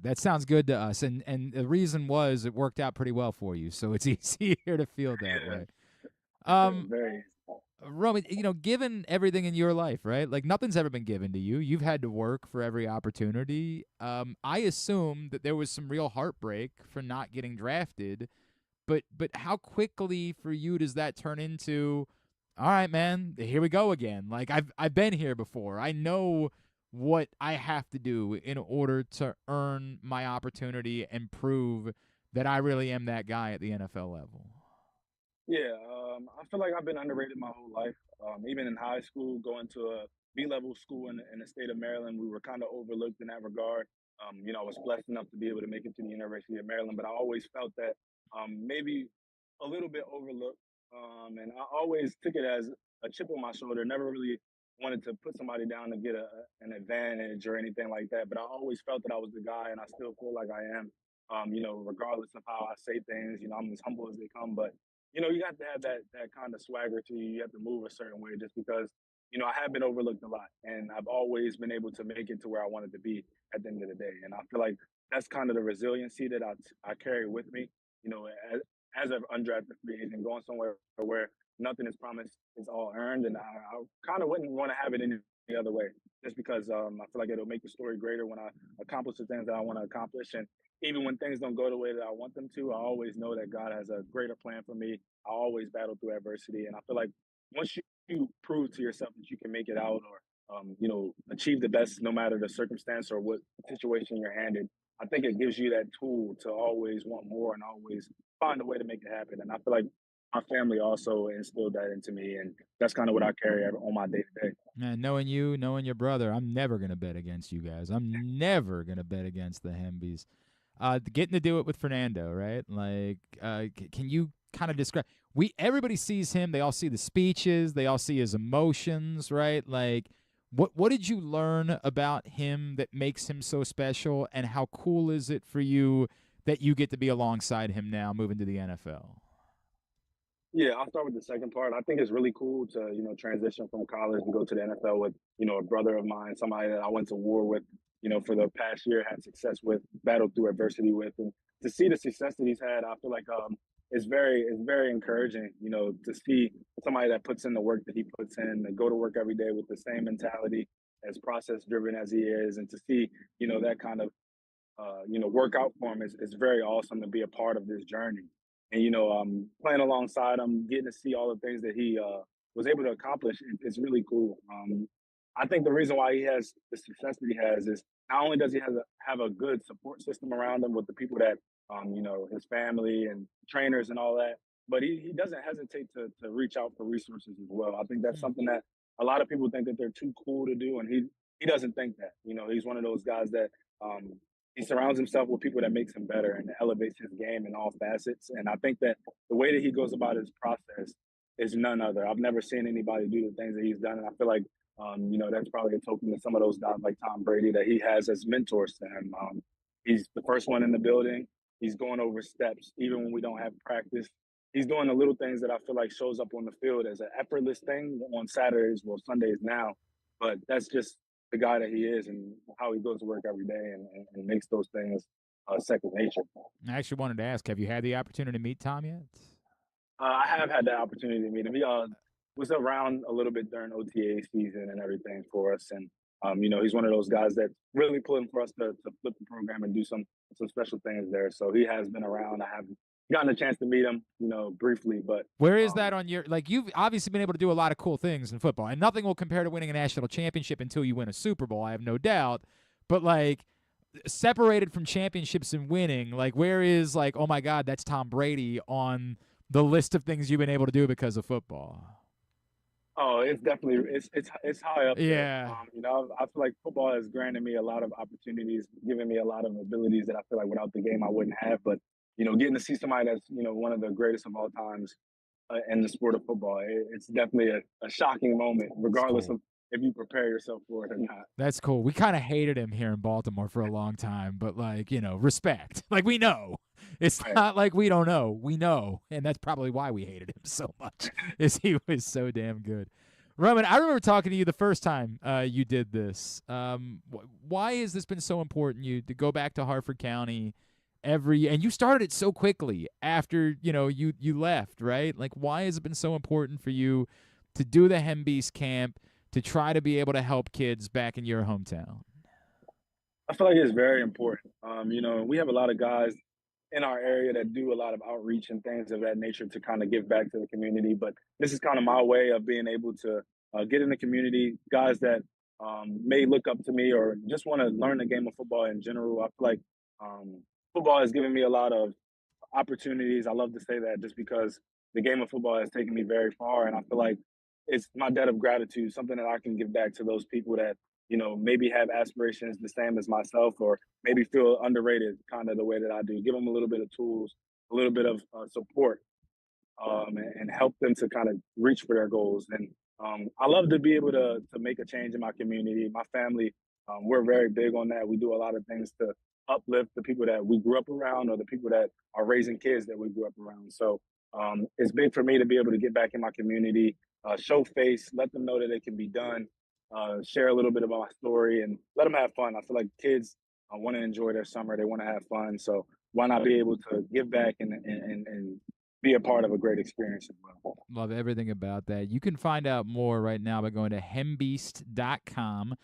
That sounds good to us. And the reason was it worked out pretty well for you, so it's easier to feel that Yeah, way. yeah, Um, very. Roman, you know, given everything in your life, right? Like nothing's ever been given to you. You've had to work for every opportunity. I assume that there was some real heartbreak for not getting drafted, but how quickly for you does that turn into, all right, man, here we go again. Like I've been here before. I know what I have to do in order to earn my opportunity and prove that I really am that guy at the NFL level. Yeah, I feel like I've been underrated my whole life. Even in high school, going to a B-level school in the state of Maryland, we were kind of overlooked in that regard. You know, I was blessed enough to be able to make it to the University of Maryland, but I always felt that maybe a little bit overlooked. And I always took it as a chip on my shoulder. Never really wanted to put somebody down to get an advantage or anything like that. But I always felt that I was the guy, and I still feel like I am. You know, regardless of how I say things, you know, I'm as humble as they come, but you know, you have to have that kind of swagger to you. You have to move a certain way just because, you know, I have been overlooked a lot and I've always been able to make it to where I wanted to be at the end of the day. And I feel like that's kind of the resiliency that I carry with me, you know, as an undrafted free agent, going somewhere where nothing is promised, it's all earned. And I kind of wouldn't want to have it any other way just because I feel like it'll make the story greater when I accomplish the things that I want to accomplish. And even when things don't go the way that I want them to, I always know that God has a greater plan for me. I always battle through adversity, and I feel like once you prove to yourself that you can make it out, or you know, achieve the best no matter the circumstance or what situation you're handed, I think it gives you that tool to always want more and always find a way to make it happen. And I feel like my family also instilled that into me, and that's kind of what I carry on my day to day. Man, knowing you, knowing your brother, I'm never gonna bet against you guys. I'm never gonna bet against the Hembys. Getting to do it with Fernando, right? Like, can you kind of describe? Everybody sees him. They all see the speeches. They all see his emotions, right? Like, what did you learn about him that makes him so special? And how cool is it for you that you get to be alongside him now, moving to the NFL? Yeah, I'll start with the second part. I think it's really cool to, transition from college and go to the NFL with, a brother of mine, somebody that I went to war with, for the past year, had success with, battled through adversity with, and to see the success that he's had, I feel like it's very encouraging, to see somebody that puts in the work that he puts in, and go to work every day with the same mentality, as process driven as he is, and to see, that kind of work out for him is very awesome to be a part of this journey. And playing alongside him, getting to see all the things that he was able to accomplish, is really cool. I think the reason why he has the success that he has is not only does he have a good support system around him with the people that his family and trainers and all that, but he doesn't hesitate to reach out for resources as well. I think that's something that a lot of people think that they're too cool to do, and he doesn't think that. He's one of those guys that um, he surrounds himself with people that makes him better and elevates his game in all facets. And I think that the way that he goes about his process is none other. I've never seen anybody do the things that he's done, and I feel like that's probably a token to some of those guys like Tom Brady that he has as mentors to him. He's the first one in the building. He's going over steps even when we don't have practice. He's doing the little things that I feel like shows up on the field as an effortless thing on Saturdays, well Sundays now, but that's just the guy that he is and how he goes to work every day and makes those things second nature. I actually wanted to ask, have you had the opportunity to meet Tom yet? I have had the opportunity to meet him. He was around a little bit during OTA season and everything for us, and he's one of those guys that's really pulling for us to flip the program and do some special things there. So he has been around. I have gotten a chance to meet him, briefly, but where is that on your, like, you've obviously been able to do a lot of cool things in football, and nothing will compare to winning a national championship until you win a Super Bowl, I have no doubt. But like, separated from championships and winning, like, where is, like, oh my God, that's Tom Brady on the list of things you've been able to do because of football? Oh, it's definitely it's high up there. Yeah. I feel like football has granted me a lot of opportunities, given me a lot of abilities that I feel like without the game I wouldn't have. But getting to see somebody that's one of the greatest of all times in the sport of football, it's definitely a shocking moment, regardless cool. of if you prepare yourself for it or not. That's cool. We kind of hated him here in Baltimore for a long time, but like, respect. Like, we know. It's Right. not like we don't know. We know. And that's probably why we hated him so much, is he was so damn good. Roman, I remember talking to you the first time you did this. Why has this been so important you to go back to Harford County and you started it so quickly after, you left, right? Like, why has it been so important for you to do the Hemby's camp, to try to be able to help kids back in your hometown? I feel like it's very important. We have a lot of guys in our area that do a lot of outreach and things of that nature to kind of give back to the community. But this is kind of my way of being able to get in the community, guys that may look up to me or just want to learn the game of football in general. I feel like football has given me a lot of opportunities. I love to say that just because the game of football has taken me very far. And I feel like it's my debt of gratitude, something that I can give back to those people that, maybe have aspirations the same as myself or maybe feel underrated kind of the way that I do. Give them a little bit of tools, a little bit of support, and help them to kind of reach for their goals. And I love to be able to make a change in my community. My family, we're very big on that. We do a lot of things to uplift the people that we grew up around or the people that are raising kids that we grew up around. So it's big for me to be able to get back in my community, show face, let them know that it can be done, share a little bit about my story, and let them have fun. I feel like kids want to enjoy their summer. They want to have fun. So why not be able to give back and be a part of a great experience as well. Love everything about that. You can find out more right now by going to hembeast.com.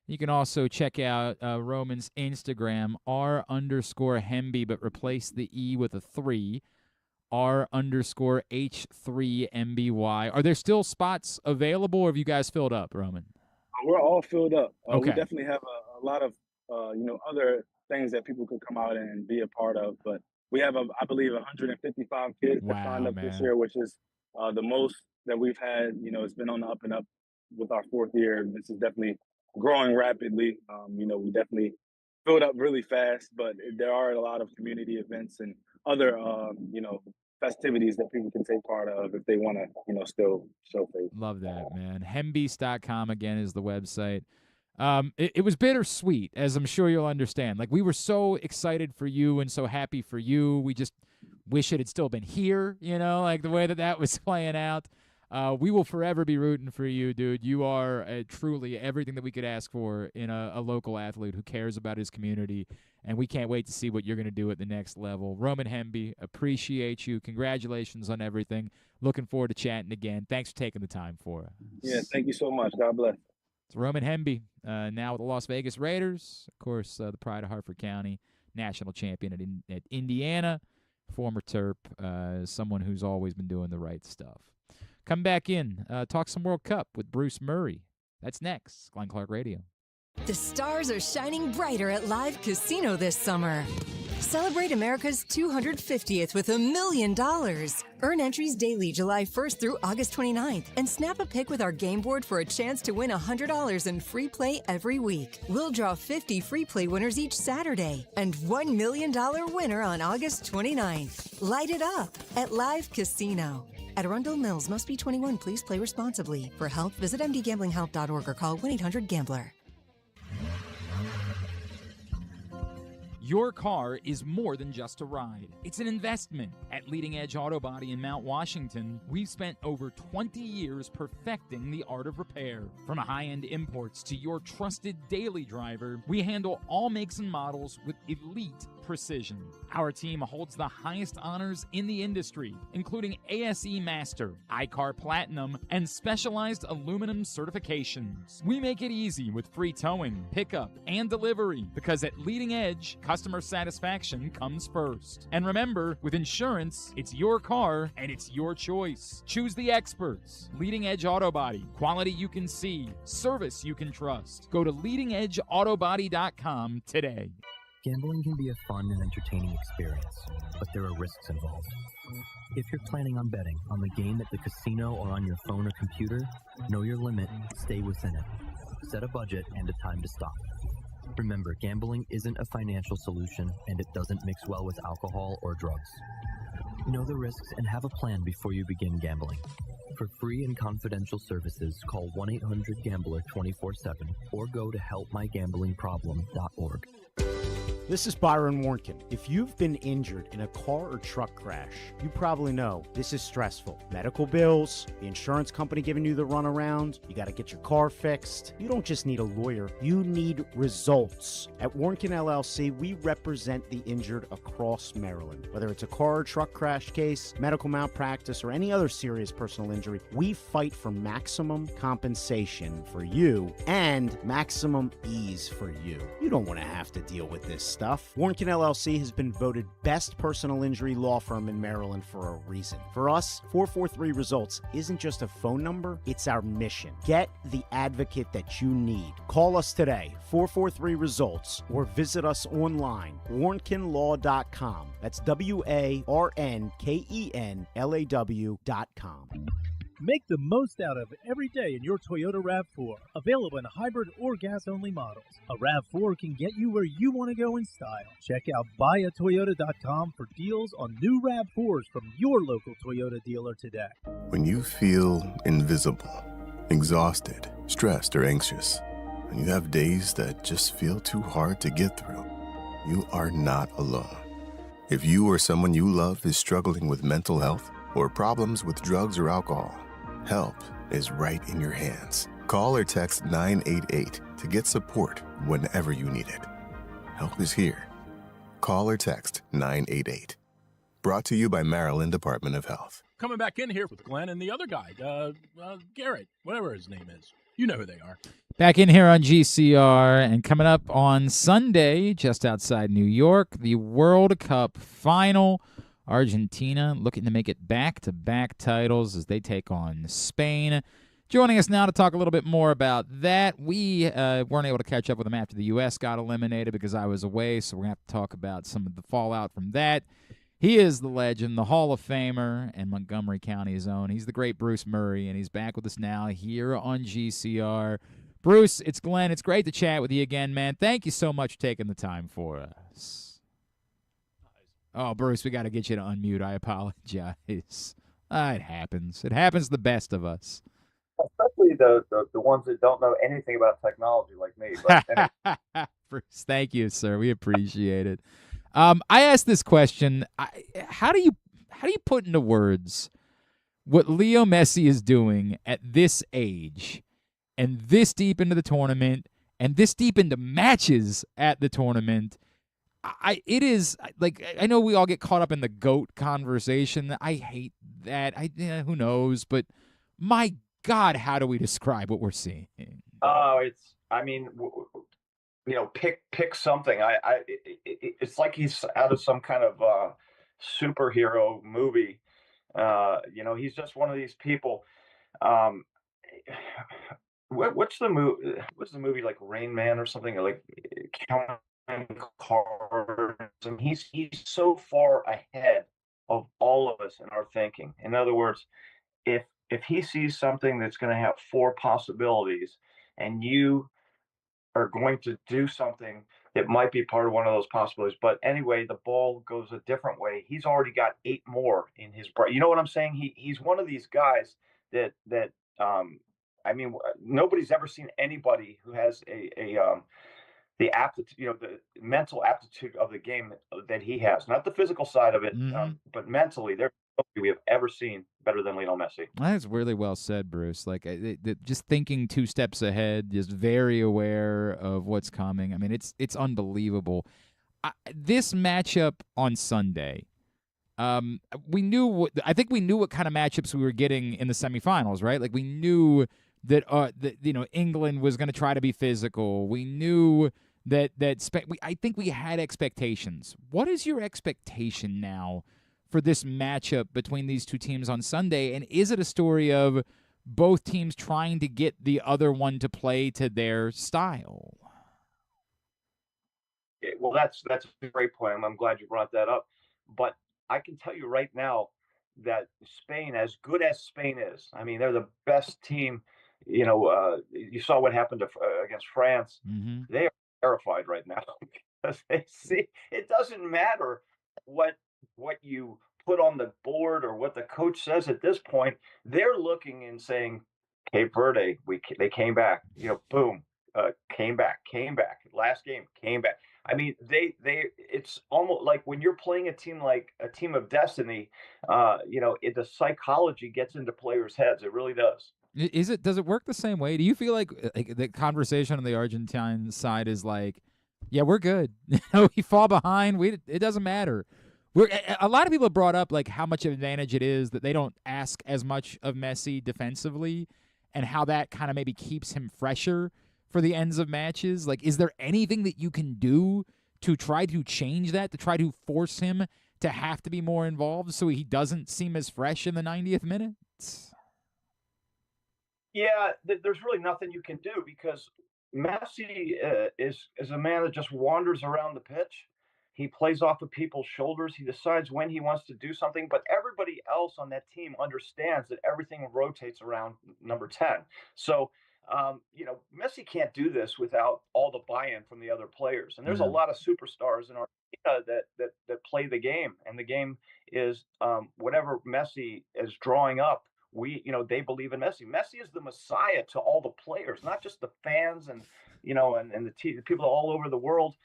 You can also check out Roman's Instagram, r_Hemby, but replace the E with a 3, r_H3MBY. Are there still spots available, or have you guys filled up, Roman? We're all filled up. We Okay. definitely have a lot of other things that people could come out and be a part of, but we have I believe 155 kids that signed Wow, up this man. year, which is the most that we've had. It's been on the up and up with our 4th year. This is definitely growing rapidly. We definitely filled up really fast, but there are a lot of community events and other festivities that people can take part of if they want to still show face. Love that, man. Hembeast.com, again, is the website. It was bittersweet, as I'm sure you'll understand. Like, we were so excited for you and so happy for you. wish it had still been here, like the way that was playing out. We will forever be rooting for you, dude. You are truly everything that we could ask for in a local athlete who cares about his community, and we can't wait to see what you're going to do at the next level. Roman Hemby, appreciate you. Congratulations on everything. Looking forward to chatting again. Thanks for taking the time for us. Yeah, thank you so much. God bless. It's Roman Hemby, now with the Las Vegas Raiders. Of course, the pride of Hartford County, national champion at Indiana, former Terp, someone who's always been doing the right stuff. Come back in, talk some World Cup with Bruce Murray. That's next. Glenn Clark Radio. The stars are shining brighter at Live Casino this summer. Celebrate America's 250th with $1 million. Earn entries daily July 1st through August 29th and snap a pic with our game board for a chance to win $100 in free play every week. We'll draw 50 free play winners each Saturday and $1 million winner on August 29th. Light it up at Live Casino. At Arundel Mills, must be 21. Please play responsibly. For help, visit mdgamblinghelp.org or call 1-800-GAMBLER. Your car is more than just a ride. It's an investment. At Leading Edge Auto Body in Mount Washington, we've spent over 20 years perfecting the art of repair. From high-end imports to your trusted daily driver, we handle all makes and models with elite precision. Our team holds the highest honors in the industry, including ASE Master, iCar Platinum, and specialized aluminum certifications. We make it easy with free towing, pickup, and delivery because at Leading Edge, customer satisfaction comes first. And remember, with insurance, it's your car and it's your choice. Choose the experts. Leading Edge Auto Body. Quality you can see. Service you can trust. Go to leadingedgeautobody.com today. Gambling can be a fun and entertaining experience, but there are risks involved. If you're planning on betting on the game at the casino or on your phone or computer, know your limit, stay within it. Set a budget and a time to stop. Remember, gambling isn't a financial solution, and it doesn't mix well with alcohol or drugs. Know the risks and have a plan before you begin gambling. For free and confidential services, call 1-800-GAMBLER 24/7 or go to helpmygamblingproblem.org. This is Byron Warnkin. If you've been injured in a car or truck crash, you probably know this is stressful. Medical bills, the insurance company giving you the runaround, you got to get your car fixed. You don't just need a lawyer, you need results. At Warnkin LLC, we represent the injured across Maryland. Whether it's a car or truck crash case, medical malpractice, or any other serious personal injury, we fight for maximum compensation for you and maximum ease for you. You don't want to have to deal with this stuff. Warnkin LLC has been voted best personal injury law firm in Maryland for a reason. For us, 443 Results isn't just a phone number, it's our mission. Get the advocate that you need. Call us today, 443 Results, or visit us online, warnkinlaw.com. That's WARNKENLAW.com. Make the most out of every day in your Toyota RAV4. Available in hybrid or gas-only models. A RAV4 can get you where you want to go in style. Check out buyatoyota.com for deals on new RAV4s from your local Toyota dealer today. When you feel invisible, exhausted, stressed, or anxious, and you have days that just feel too hard to get through, you are not alone. If you or someone you love is struggling with mental health or problems with drugs or alcohol, help is right in your hands. Call or text 988 to get support whenever you need it. Help is here. Call or text 988. Brought to you by Maryland Department of Health. Coming back in here with Glenn and the other guy, Garrett, whatever his name is. You know who they are. Back in here on GCR, and coming up on Sunday, just outside New York, the World Cup final. Argentina looking to make it back-to-back titles as they take on Spain. Joining us now to talk a little bit more about that. We weren't able to catch up with him after the U.S. got eliminated because I was away, so we're going to have to talk about some of the fallout from that. He is the legend, the Hall of Famer, and Montgomery County's own. He's the great Bruce Murray, and he's back with us now here on GCR. Bruce, it's Glenn. It's great to chat with you again, man. Thank you so much for taking the time for us. Oh, Bruce, we got to get you to unmute. I apologize. It happens. It happens to the best of us. Especially the ones that don't know anything about technology like me. But Bruce, thank you, sir. We appreciate it. I asked this question. How do you put into words what Leo Messi is doing at this age and this deep into the tournament and this deep into matches at the tournament? It is like, I know we all get caught up in the GOAT conversation. I hate that. Who knows? But my God, how do we describe what we're seeing? Oh, pick something. It's like he's out of some kind of superhero movie. He's just one of these people. What's the movie? What's the movie, like Rain Man or something, like counting cards? And he's so far ahead of all of us in our thinking. In other words, if he sees something that's going to have 4 possibilities, and you are going to do something that might be part of one of those possibilities, but anyway, the ball goes a different way, he's already got 8 more in his brain. You know what I'm saying? He's one of these guys that nobody's ever seen anybody who has the aptitude, the mental aptitude of the game that he has. Not the physical side of it, but mentally, there's nobody we have ever seen better than Lionel Messi. That's really well said, Bruce. Like, just thinking 2 steps ahead, just very aware of what's coming. I mean, it's unbelievable. This matchup on Sunday, I think we knew what kind of matchups we were getting in the semifinals, right? Like, we knew that England was going to try to be physical. We knew that I think we had expectations. What is your expectation now for this matchup between these 2 teams on Sunday? And is it a story of both teams trying to get the other one to play to their style? Well, that's a great point. I'm glad you brought that up. But I can tell you right now that Spain, as good as Spain is, I mean, they're the best team. You saw what happened against France. Mm-hmm. They are terrified right now because they see it doesn't matter what you put on the board or what the coach says at this point. They're looking and saying, Cape Verde, they came back. Boom, came back. Last game, came back. I mean, it's almost like when you're playing a team like a team of destiny. The psychology gets into players' heads. It really does. Does it work the same way? Do you feel like the conversation on the Argentine side is like, yeah, we're good. We fall behind. It doesn't matter. A lot of people have brought up like how much of an advantage it is that they don't ask as much of Messi defensively, and how that kind of maybe keeps him fresher for the ends of matches. Like, is there anything that you can do to try to change that, to try to force him to have to be more involved so he doesn't seem as fresh in the 90th minute? Yeah, there's really nothing you can do because Messi is a man that just wanders around the pitch. He plays off of people's shoulders. He decides when he wants to do something, but everybody else on that team understands that everything rotates around number 10. So, Messi can't do this without all the buy-in from the other players. And there's a lot of superstars in Argentina that play the game, and the game is whatever Messi is drawing up. They believe in Messi. Messi is the messiah to all the players, not just the fans and the people all over the world.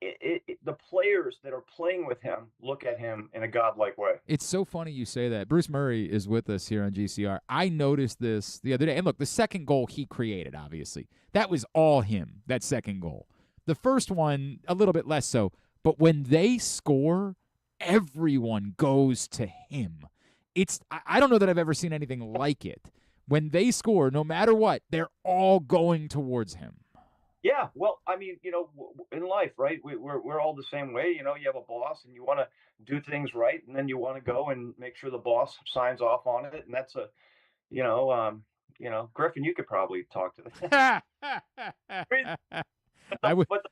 The players that are playing with him look at him in a godlike way. It's so funny you say that. Bruce Murray is with us here on GCR. I noticed this the other day. And look, the second goal he created, obviously. That was all him, that second goal. The first one, a little bit less so. But when they score, everyone goes to him. I don't know that I've ever seen anything like it. When they score, no matter what, they're all going towards him. Yeah, well, I mean, in life, right? We're all the same way. You have a boss, and you want to do things right, and then you want to go and make sure the boss signs off on it, and that's Griffin, you could probably talk to that. But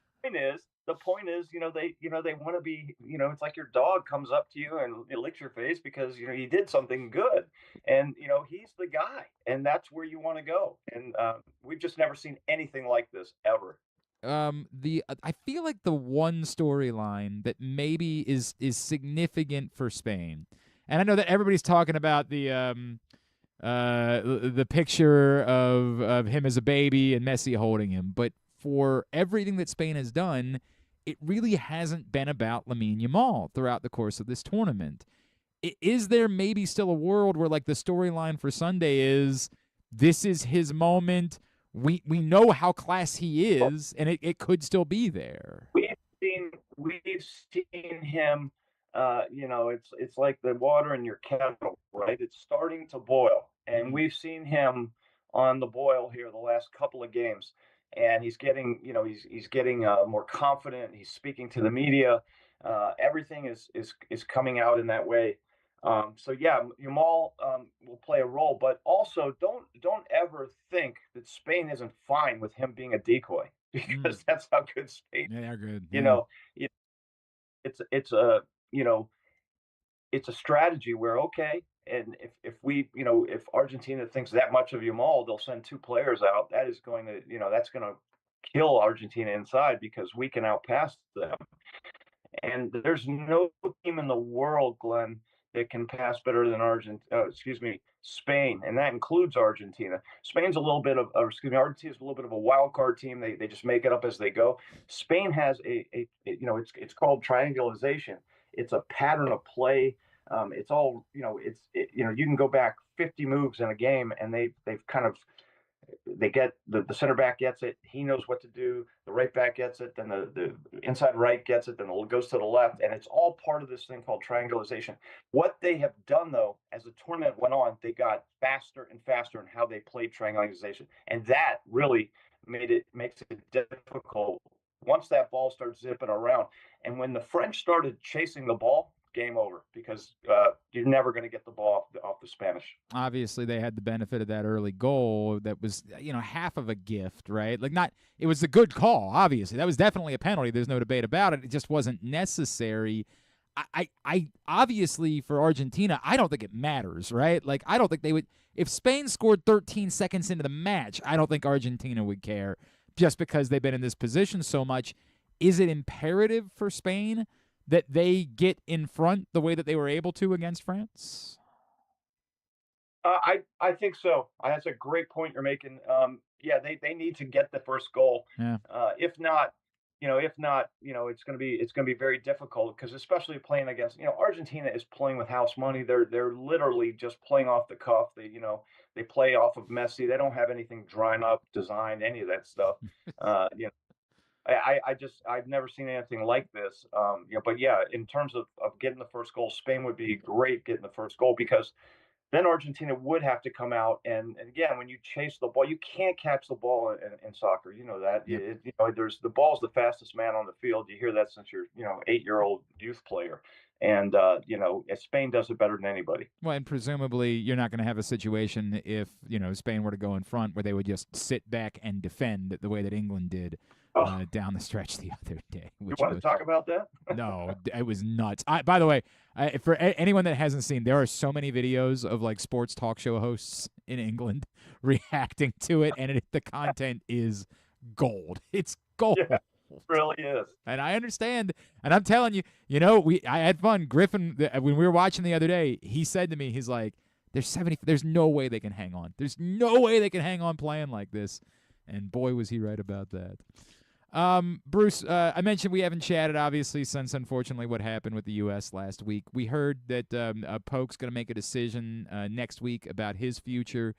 the point is, they want to be, it's like your dog comes up to you and it licks your face because he did something good, and he's the guy, and that's where you want to go. And we've just never seen anything like this ever. I feel like the one storyline that maybe is significant for Spain, and I know that everybody's talking about the picture of him as a baby and Messi holding him, but for everything that Spain has done, it really hasn't been about Lamine Yamal throughout the course of this tournament. Is there maybe still a world where, like, the storyline for Sunday is this is his moment? We know how class he is, and it could still be there. We've seen him. It's like the water in your kettle, right? It's starting to boil, and we've seen him on the boil here the last couple of games, and he's getting, he's getting more confident. He's speaking to the media. Everything is coming out in that way. So yeah, Yamal will play a role, but also don't ever think that Spain isn't fine with him being a decoy, because that's how good Spain. Yeah, they're good. It's a it's a strategy where, okay, and if Argentina thinks that much of Yamal, they'll send 2 players out. That is going to that's going to kill Argentina inside, because we can outpass them. And there's no team in the world, Glenn, that can pass better than Spain, and that includes Argentina. Spain's a little bit of, Argentina's a little bit of a wild card team. They just make it up as they go. Spain has it's called triangulation. It's a pattern of play. It's all you can go back 50 moves in a game, and they've kind of they get the center back gets it. He knows what to do. The right back gets it. Then the inside right gets it. Then it goes to the left. And it's all part of this thing called triangulation. What they have done, though, as the tournament went on, they got faster and faster in how they played triangulation. And that really makes it difficult once that ball starts zipping around. And when the French started chasing the ball, game over, because you're never going to get the ball off the Spanish. Obviously, they had the benefit of that early goal that was, half of a gift, right? It was a good call, obviously. That was definitely a penalty. There's no debate about it. It just wasn't necessary. I obviously, for Argentina, I don't think it matters, right? I don't think they would. If Spain scored 13 seconds into the match, I don't think Argentina would care, just because they've been in this position so much. Is it imperative for Spain that they get in front the way that they were able to against France? I think so. That's a great point you're making. They need to get the first goal. Yeah. If not, it's going to be very difficult, because especially playing against, Argentina is playing with house money. They're literally just playing off the cuff. They play off of Messi. They don't have anything drawn up, designed, any of that stuff. I've never seen anything like this. But yeah, in terms of getting the first goal, Spain would be great getting the first goal, because then Argentina would have to come out, and again, when you chase the ball, you can't catch the ball in soccer. You know that. Yep. There's the ball's the fastest man on the field. You hear that since you're 8-year-old youth player, and Spain does it better than anybody. Well, and presumably you're not going to have a situation if Spain were to go in front where they would just sit back and defend the way that England did down the stretch the other day. You want to talk about that? No, it was nuts. By the way, for anyone that hasn't seen, there are so many videos of sports talk show hosts in England reacting to it, and the content is gold. It's gold. Yeah, it really is. And I understand, and I'm telling you, I had fun. Griffin, when we were watching the other day, he said to me, he's like, there's no way they can hang on. There's no way they can hang on playing like this. And boy, was he right about that. Bruce, I mentioned we haven't chatted, obviously, since, unfortunately, what happened with the U.S. last week. We heard that Polk's going to make a decision next week about his future.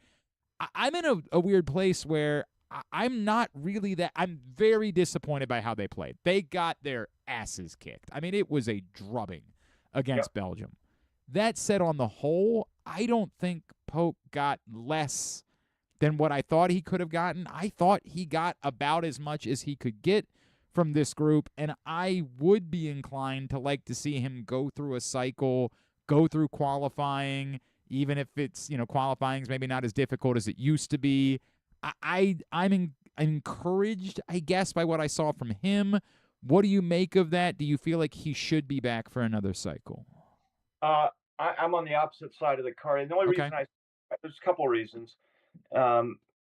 I'm in a weird place where I'm not really that – I'm very disappointed by how they played. They got their asses kicked. I mean, it was a drubbing against Belgium. That said, on the whole, I don't think Polk got less – than what I thought he could have gotten. I thought he got about as much as he could get from this group, and I would be inclined to like to see him go through a cycle, go through qualifying, even if it's, qualifying is maybe not as difficult as it used to be. I'm encouraged, I guess, by what I saw from him. What do you make of that? Do you feel like he should be back for another cycle? I'm on the opposite side of the card. And the only reason there's a couple of reasons.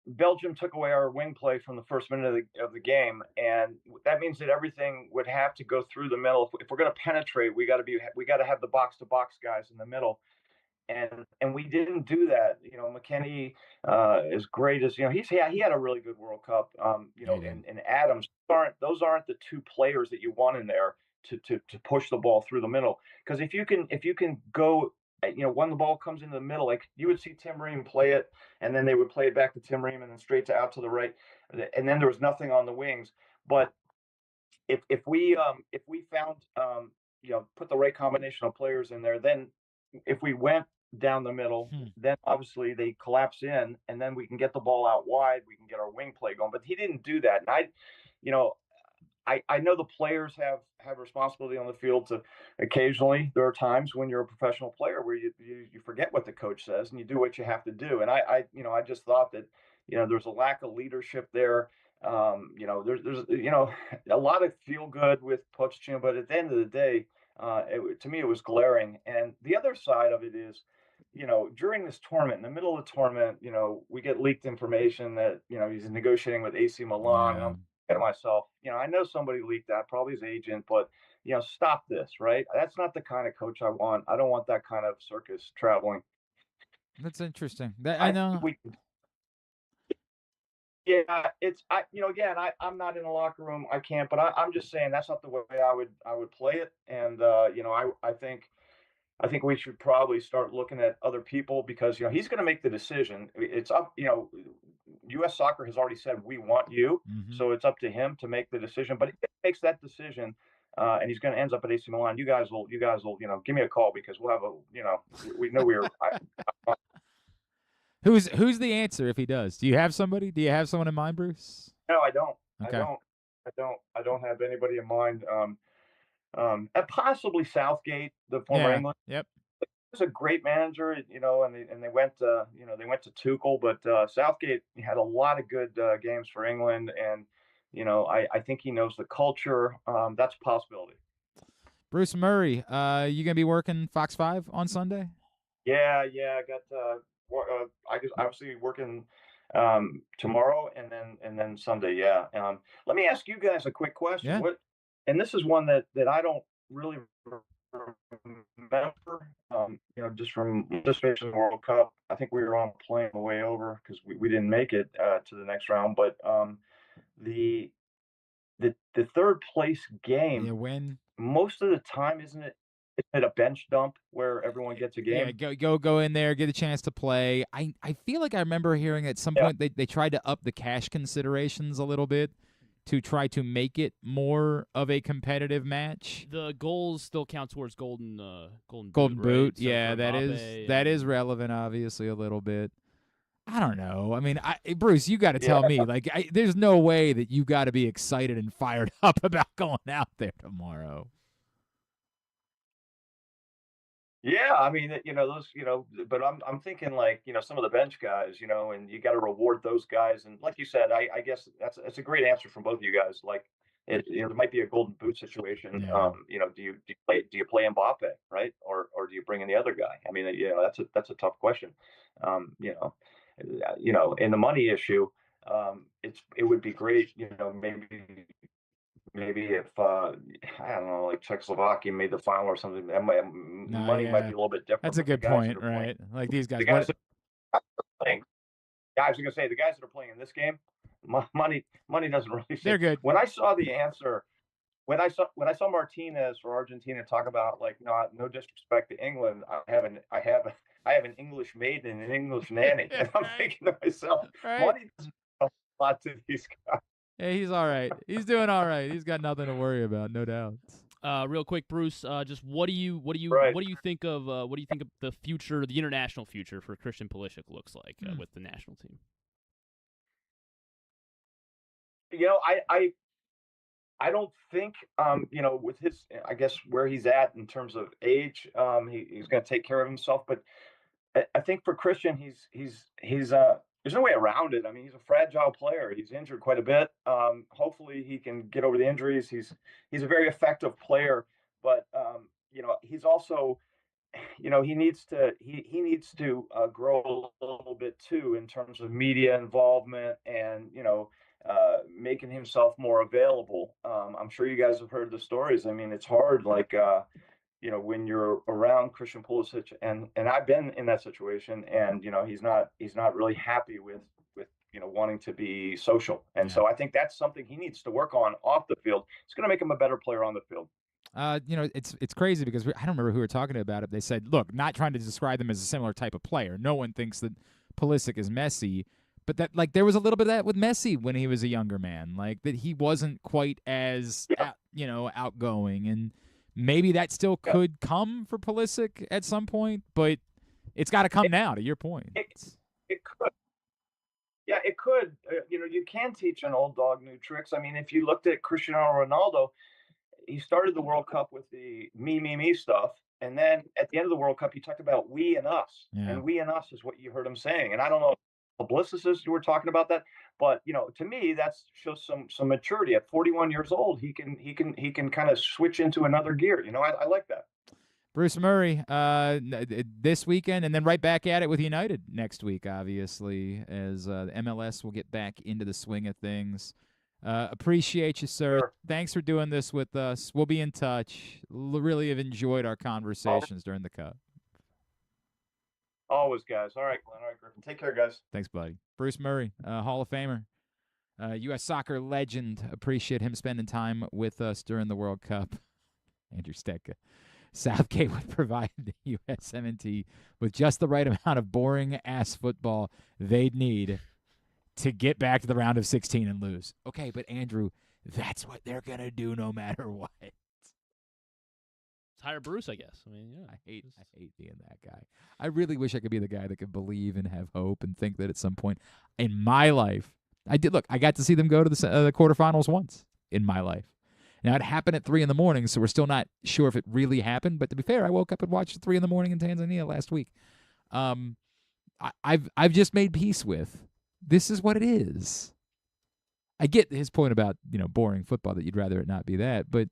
Belgium took away our wing play from the first minute of the game, and that means that everything would have to go through the middle. If we're going to penetrate, we got to have the box to box guys in the middle. and we didn't do that. McKenny, as great as he had a really good World Cup. And Adams those aren't the two players that you want in there to push the ball through the middle. Because if you can go, when the ball comes into the middle, like you would see Tim Ream play it, and then they would play it back to Tim Ream, and then straight out to the right, and then there was nothing on the wings. But if we found put the right combination of players in there, then if we went down the middle, then obviously they collapse in, and then we can get the ball out wide. We can get our wing play going. But he didn't do that, and I know the players have responsibility on the field to occasionally. There are times when you're a professional player where you forget what the coach says and you do what you have to do. And I just thought that there's a lack of leadership there. There's a lot of feel good with Pochettino, but at the end of the day, to me it was glaring. And the other side of it is, during this tournament, in the middle of the tournament, we get leaked information that he's negotiating with AC Milan. And I'm thinking to myself, I know somebody leaked that, probably his agent, but stop this, right? That's not the kind of coach I want. I don't want that kind of circus traveling. That's interesting. I know. Yeah, I'm not in the locker room. I can't, but I'm just saying that's not the way I would play it. And I think we should probably start looking at other people, because he's going to make the decision. It's up. U.S. Soccer has already said we want you, so it's up to him to make the decision. But if he makes that decision, and he's going to end up at AC Milan, you guys will give me a call, because we'll have we know we're. Who's the answer if he does? Do you have somebody? Do you have someone in mind, Bruce? No, I don't. Okay. I don't have anybody in mind. And possibly Southgate, the former England. Yep. He was a great manager, and they went to Tuchel, but Southgate had a lot of good games for England, and I think he knows the culture. That's a possibility. Bruce Murray, you gonna be working Fox 5 on Sunday? Yeah, I got I just obviously working tomorrow and then Sunday. Yeah. Let me ask you guys a quick question. Yeah. And this is one that I don't really remember. Just from participation in the World Cup, I think we were on a plane on the way over because we didn't make it to the next round. But the third place game. Yeah, when most of the time, isn't it a bench dump where everyone gets a game? Yeah, go in there, get a chance to play. I feel like I remember hearing at some point they tried to up the cash considerations a little bit to try to make it more of a competitive match. The goals still count towards golden boot. Right? So yeah, that is relevant, obviously, a little bit. I don't know. I mean, Bruce, you got to tell me. Like, there's no way that you got to be excited and fired up about going out there tomorrow. Yeah, I mean, those, but I'm thinking like, some of the bench guys, and you got to reward those guys. And like you said, I guess that's a great answer from both of you guys. Like, there might be a golden boot situation. Yeah. Do you play Mbappe, right? Or do you bring in the other guy? I mean, that's a tough question. In the money issue, it would be great, maybe if I don't know, like Czechoslovakia made the final or something, money might be a little bit different. That's a good point, right? Like these guys. The guys that are playing, I was going to say, the guys that are playing in this game, money doesn't really. They're good. When I saw the answer, when I saw Martinez for Argentina talk about, like, no disrespect to England, I have an English maid and an English nanny, and I'm thinking to myself, money doesn't mean a lot to these guys. Yeah, he's all right. He's doing all right. He's got nothing to worry about, no doubt. Real quick, Bruce, just what do you think of the future, the international future for Christian Pulisic looks like with the national team? I don't think with his, I guess, where he's at in terms of age, he's going to take care of himself. But I think for Christian, he's there's no way around it. I mean, he's a fragile player. He's injured quite a bit. Hopefully he can get over the injuries. He's a very effective player, but he's also, he needs to grow a little bit too in terms of media involvement and making himself more available. I'm sure you guys have heard the stories. I mean, it's hard. Like when you're around Christian Pulisic, and I've been in that situation, and he's not really happy with wanting to be social, and so I think that's something he needs to work on off the field. It's going to make him a better player on the field. It's crazy because I don't remember who we were talking about it. They said, look, not trying to describe them as a similar type of player. No one thinks that Pulisic is Messi, but that there was a little bit of that with Messi when he was a younger man, that he wasn't quite as outgoing, and maybe that still could come for Pulisic at some point, but it's got to come now. To your point, it could. Yeah, it could. You can teach an old dog new tricks. I mean, if you looked at Cristiano Ronaldo, he started the World Cup with the me stuff, and then at the end of the World Cup, he talked about we and us, and we and us is what you heard him saying. And I don't know if publicists were talking about that, but to me, that shows some maturity. At 41 years old, he can kind of switch into another gear. I like that. Bruce Murray this weekend, and then right back at it with United next week, obviously, as MLS will get back into the swing of things. Appreciate you, sir. Sure. Thanks for doing this with us. We'll be in touch. Really have enjoyed our conversations during the Cup. Always, guys. All right, Glenn. All right, Griffin. Take care, guys. Thanks, buddy. Bruce Murray, Hall of Famer, U.S. soccer legend. Appreciate him spending time with us during the World Cup. Andrew Stecca. Southgate would provide the USMNT with just the right amount of boring-ass football they'd need to get back to the round of 16 and lose. Okay, but Andrew, that's what they're going to do no matter what. Hire Bruce, I guess. I mean, yeah. I hate being that guy. I really wish I could be the guy that could believe and have hope and think that at some point in my life, I got to see them go to the quarterfinals once in my life. Now, it happened at 3 a.m, so we're still not sure if it really happened. But to be fair, I woke up and watched 3 a.m. in Tanzania last week. I've just made peace with this is what it is. I get his point about boring football, that you'd rather it not be that, but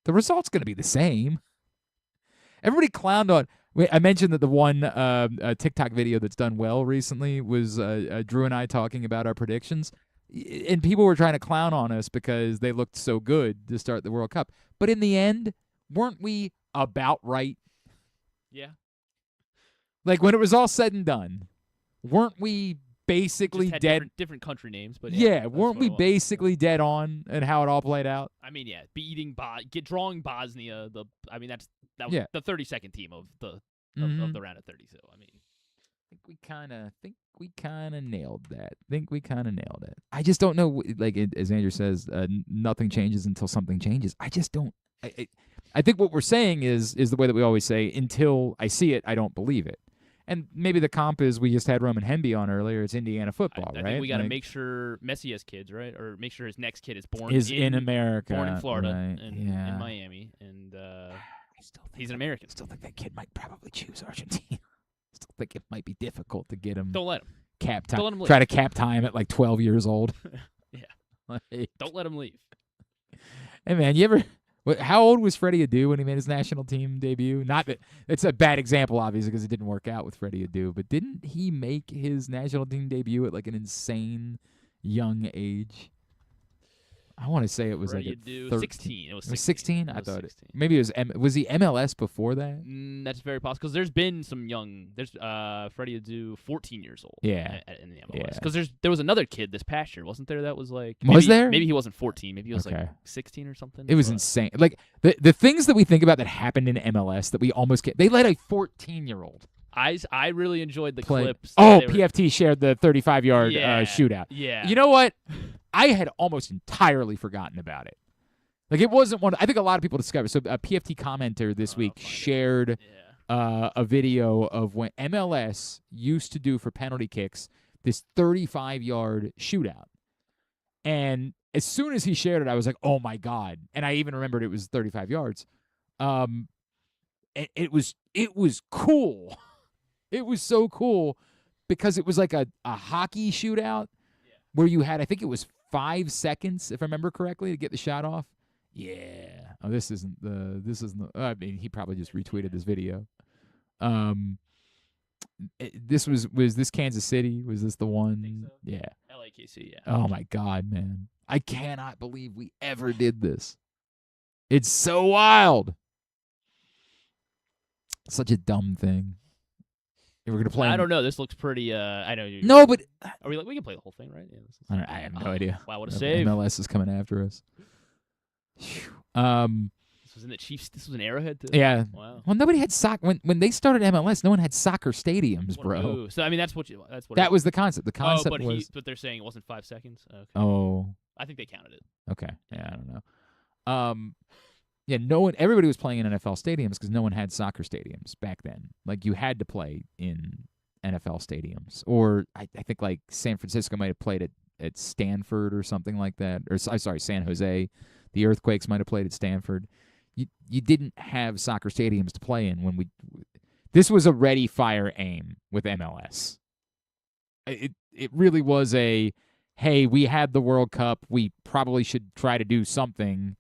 the result's going to be the same. Everybody clowned on. I mentioned that the one TikTok video that's done well recently was Drew and I talking about our predictions. And people were trying to clown on us because they looked so good to start the World Cup. But in the end, weren't we about right? Yeah. When it was all said and done, weren't we basically just had dead? Different country names, but weren't we basically dead on and how it all played out? I mean, drawing Bosnia. That was the 32nd team of the round of 32. I mean, I think we kind of nailed that. I just don't know. As Andrew says, nothing changes until something changes. I just don't. I think what we're saying is the way that we always say, until I see it, I don't believe it. And maybe the comp is we just had Roman Hemby on earlier. It's Indiana football, right? I think we got to make sure Messi has kids, right? Or make sure his next kid is born in America, born in Florida, right? and in Miami, and he's an American. I still think that kid might probably choose Argentina. Still think it might be difficult to get him. Don't let him cap time. Don't let him leave. Try to cap time at 12 years old. Yeah. Don't let him leave. Hey man, how old was Freddie Adu when he made his national team debut? Not that it's a bad example, obviously, because it didn't work out with Freddie Adu. But didn't he make his national team debut at an insane young age? I want to say it was Freddie Adu, 16. It was 16. I thought 16. Maybe it was he MLS before that? That's very possible because there's been some young. There's Freddie Adu, 14 years old. Yeah, in the MLS. Because there was another kid this past year, wasn't there? That was there? Maybe he wasn't 14. Maybe he was 16 or something. It was insane. The things that we think about that happened in MLS that we almost get. They let a 14-year-old. I really enjoyed the clips. PFT shared the 35-yard shootout. Yeah. You know what? I had almost entirely forgotten about it. It wasn't one. I think a lot of people discovered. So a PFT commenter this week shared a video of when MLS used to do for penalty kicks this 35-yard shootout. And as soon as he shared it, I was like, oh, my God. And I even remembered it was 35 yards. It was cool. It was so cool because it was like a hockey shootout where you had, I think it was 5 seconds, if I remember correctly, to get the shot off. Yeah. Oh, this isn't the. I mean, he probably just retweeted this video. This was this Kansas City? Was this the one? I think so. Yeah. LAKC. Yeah. Oh my God, man! I cannot believe we ever did this. It's so wild. Such a dumb thing. We're gonna play. I don't know. This looks pretty. I know. No, but are we we can play the whole thing, right? Yeah, I have no idea. Wow, what a save! MLS is coming after us. This was in the Chiefs. This was an Arrowhead too. Yeah. Wow. Well, nobody had soccer when they started MLS. No one had soccer stadiums, bro. Ooh, so I mean, that's what. That was the concept. The concept but was. But they're saying it wasn't 5 seconds. Okay. Oh. I think they counted it. Okay. Yeah, I don't know. Yeah, everybody was playing in NFL stadiums because no one had soccer stadiums back then. Like, you had to play in NFL stadiums. Or I think, like, San Francisco might have played at Stanford or something like that. Or, sorry, San Jose. The Earthquakes might have played at Stanford. You didn't have soccer stadiums to play in when this was a ready, fire, aim with MLS. It really was a, hey, we had the World Cup. We probably should try to do something.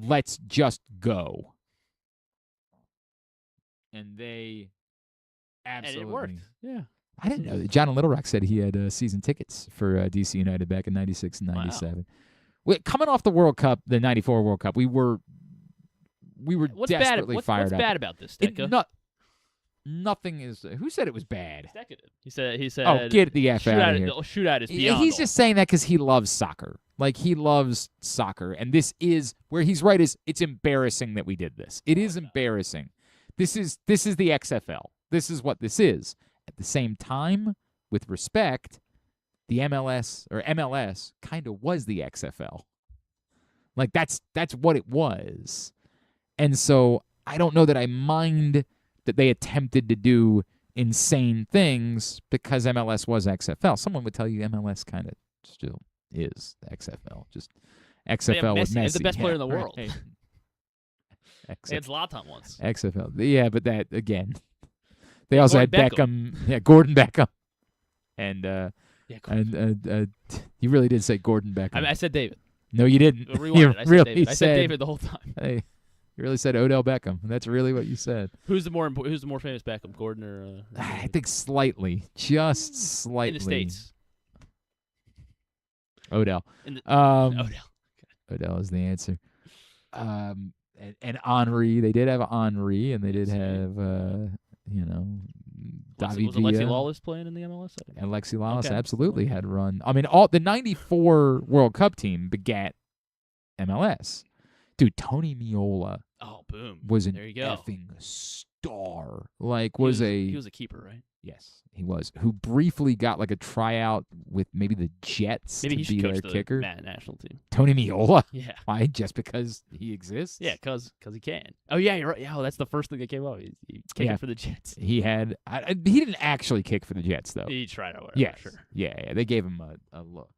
Let's just go. And they absolutely. And it worked. Yeah. I didn't know that. John in Little Rock said he had season tickets for DC United back in 96 and 97. Wow. Coming off the World Cup, the 94 World Cup, we were desperately fired up. What's bad about this, Stecca? Nothing is. Who said it was bad? Stecca did. He said. Oh, get the F out of here. Shootout is beyond. He's just saying that because he loves soccer. Like, he loves soccer, and this is where he's right. It's embarrassing that we did this. It is embarrassing. This is the XFL. This is what this is. At the same time, with respect, the MLS kind of was the XFL. Like, that's what it was. And so I don't know that I mind that they attempted to do insane things because MLS was XFL. Someone would tell you MLS kind of still is the XFL. Just XFL with Messi. He's the best player in the world. Right. They had Zlatan once. XFL. Yeah, but that, again, they also had Beckham. Yeah, Gordon Beckham. And you really did say Gordon Beckham. I said David. No, you didn't. Rewind it. I said David the whole time. Hey, you really said Odell Beckham. That's really what you said. Who's the more famous Beckham, Gordon or? I think slightly, just slightly. In the States. Odell. Odell. Odell is the answer. And Henry, they did have Henry, and they did have David Was Alexi Lawless playing in the MLS? Alexi Lawless absolutely had run. I mean, the '94 World Cup team begat MLS. Dude, Tony Meola. Oh, boom! Was an there you go. effing star. Like, he was a keeper, right? Yes, he was. Who briefly got like a tryout with maybe the Jets maybe to be their kicker. National team. Tony Meola. Yeah. Why? Just because he exists? Yeah, because he can. Oh yeah, you're right. Yeah, that's the first thing that came up. He kicked for the Jets. He had. He didn't actually kick for the Jets though. He tried out. Yes. Sure. Yeah. They gave him a look.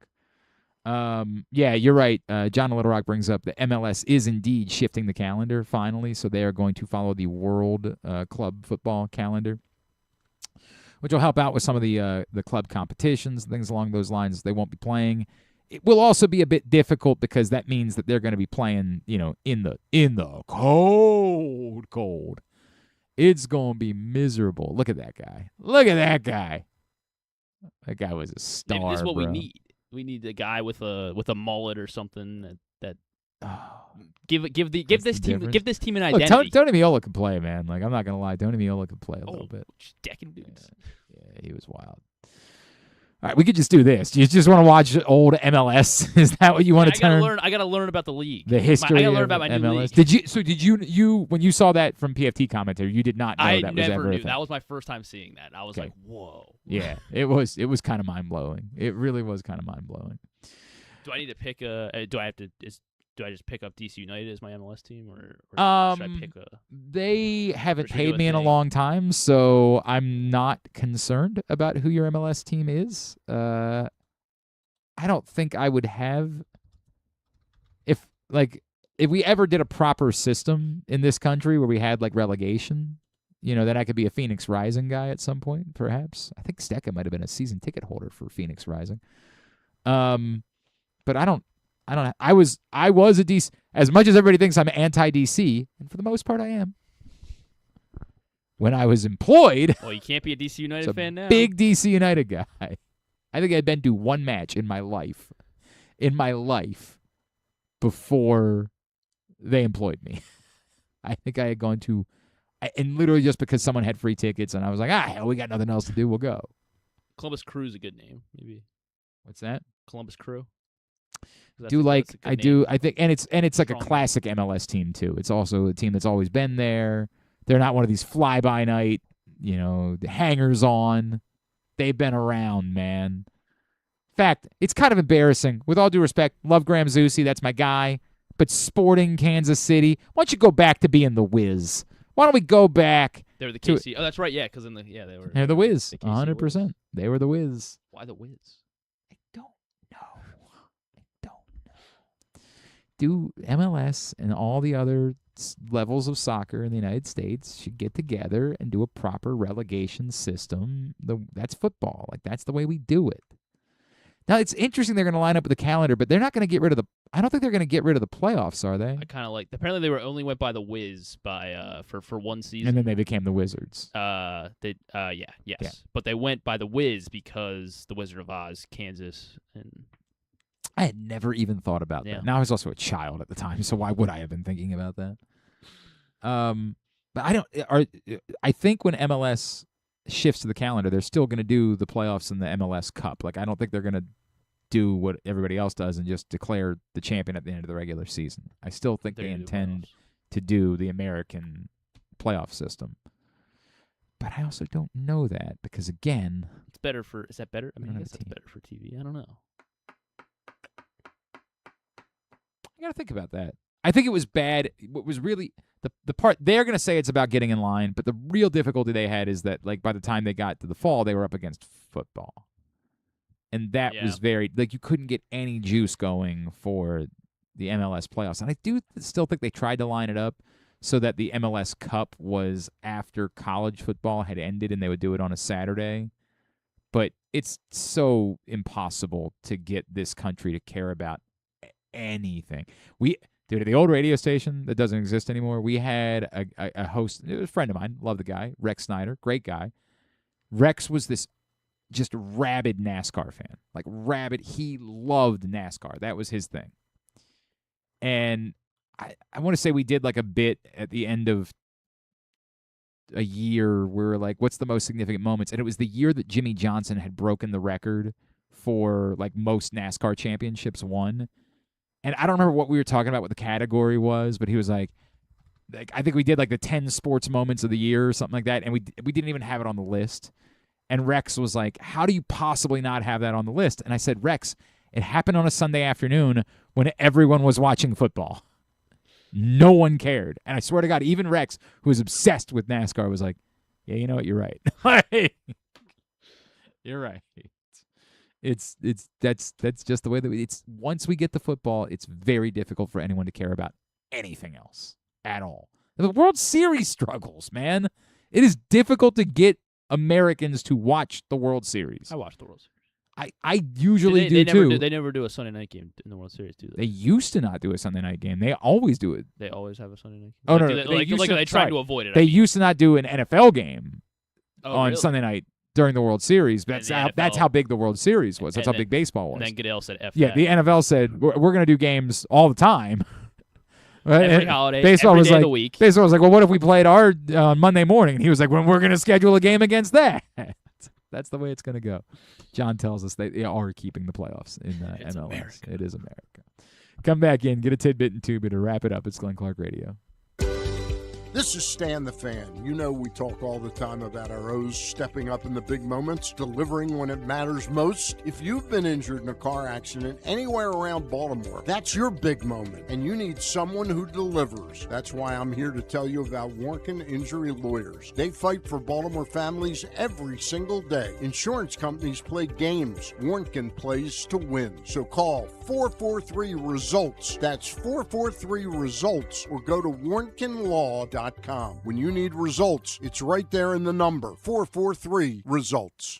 Yeah, you're right. John Little Rock brings up the MLS is indeed shifting the calendar finally, so they are going to follow the World Club Football calendar, which will help out with some of the club competitions, things along those lines. They won't be playing. It will also be a bit difficult because that means that they're going to be playing, in the cold. It's going to be miserable. Look at that guy. That guy was a star. Maybe this is what bro. we need. We need a guy with a mullet or something that give this team an identity. Look, Tony Meola can play, man. Like, I'm not gonna lie, Tony Meola can play a little bit. Just decking dudes. Yeah, he was wild. All right, we could just do this. You just want to watch old MLS? Is that what you want to turn? I gotta learn about the league. The history. I gotta learn about my MLS. new league. Did you when you saw that from PFT commentary, you did not know that was ever a thing? I never knew. That was my first time seeing that. I was like, whoa. Yeah, it was kind of mind blowing. It really was kind of mind blowing. Do I need to pick do I just pick up DC United as my MLS team, or should I pick a? They haven't paid me in a long time, so I'm not concerned about who your MLS team is. I don't think I would have if we ever did a proper system in this country where we had like relegation. Then I could be a Phoenix Rising guy at some point, perhaps. I think Stecca might have been a season ticket holder for Phoenix Rising. But I don't. I was a DC. As much as everybody thinks I'm anti-DC, and for the most part I am. When I was employed, well, you can't be a DC United fan now. Big DC United guy. I think I'd been to one match in my life, before they employed me. I think I had gone to And literally just because someone had free tickets, and I was like, hell, we got nothing else to do. We'll go. Columbus Crew is a good name, maybe. What's that? Columbus Crew. I think, and it's like a classic MLS team too. It's also a team that's always been there. They're not one of these fly-by-night, hangers-on. They've been around, man. In fact, it's kind of embarrassing. With all due respect, love Graham Zusi, that's my guy. But Sporting Kansas City, why don't you go back to being the Wiz? Why don't we go back? They were the KC. Oh, that's right. Yeah, because they were. They're the Wiz. 100%. They were the Wiz. Why the Wiz? I don't know. Do MLS and all the other levels of soccer in the United States should get together and do a proper relegation system? That's football. Like, that's the way we do it. Now, it's interesting they're going to line up with the calendar, but they're not going to get rid of I don't think they're going to get rid of the playoffs, are they? I kind of like. Apparently, they only went by the Wiz for one season, and then they became the Wizards. Yes. Yeah. But they went by the Wiz because the Wizard of Oz, Kansas, and I had never even thought about that. Now I was also a child at the time, so why would I have been thinking about that? But I think when MLS shifts to the calendar, they're still going to do the playoffs in the MLS Cup. Like, I don't think they're going to do what everybody else does and just declare the champion at the end of the regular season. I still think they intend to do the American playoff system. But I also don't know that because, again... It's better for... Is that better? I mean, I guess that's better for TV. I don't know. I got to think about that. I think it was bad. What was really... The part... They're going to say it's about getting in line, but the real difficulty they had is that, like, by the time they got to the fall, they were up against football. And that was very, like, you couldn't get any juice going for the MLS playoffs. And I do still think they tried to line it up so that the MLS Cup was after college football had ended and they would do it on a Saturday. But it's so impossible to get this country to care about anything. Dude, at the old radio station that doesn't exist anymore, we had a host, it was a friend of mine, love the guy, Rex Snyder, great guy. Rex was this just rabid NASCAR fan. Like, rabid. He loved NASCAR. That was his thing. And I want to say we did, like, a bit at the end of a year where we were like, what's the most significant moments? And it was the year that Jimmy Johnson had broken the record for, like, most NASCAR championships won. And I don't remember what we were talking about, what the category was, but he was like I think we did, like, the 10 sports moments of the year or something like that, and we didn't even have it on the list. And Rex was like, how do you possibly not have that on the list? And I said, Rex, it happened on a Sunday afternoon when everyone was watching football. No one cared. And I swear to God, even Rex, who was obsessed with NASCAR, was like, yeah, you know what? You're right. You're right. That's just the way that it's once we get the football, it's very difficult for anyone to care about anything else at all. The World Series struggles, man. It is difficult to get Americans to watch the World Series. I watch the World Series. I usually do too. They never do a Sunday night game in the World Series, do they? They used to not do a Sunday night game. They always do it. They always have a Sunday night game. Oh, no, they try to avoid it. They used to not do an NFL game on really? Sunday night during the World Series. That's how big the World Series was. That's how big baseball was. And then Goodell said F Yeah, that. the NFL said, we're going to do games all the time. Every holiday, baseball every was day like, of the week. Baseball was like, well, what if we played our Monday morning? And he was like, well, we're going to schedule a game against that. That's the way it's going to go. John tells us they are keeping the playoffs in MLS. America. It is America. Come back in, get a tidbit and two, but to wrap it up, it's Glenn Clark Radio. This is Stan the Fan. You know we talk all the time about our O's stepping up in the big moments, delivering when it matters most. If you've been injured in a car accident anywhere around Baltimore, that's your big moment, and you need someone who delivers. That's why I'm here to tell you about Warnken Injury Lawyers. They fight for Baltimore families every single day. Insurance companies play games. Warnken plays to win. So call 443-RESULTS. That's 443-RESULTS, or go to warnkenlaw.com. When you need results, it's right there in the number, 443-RESULTS.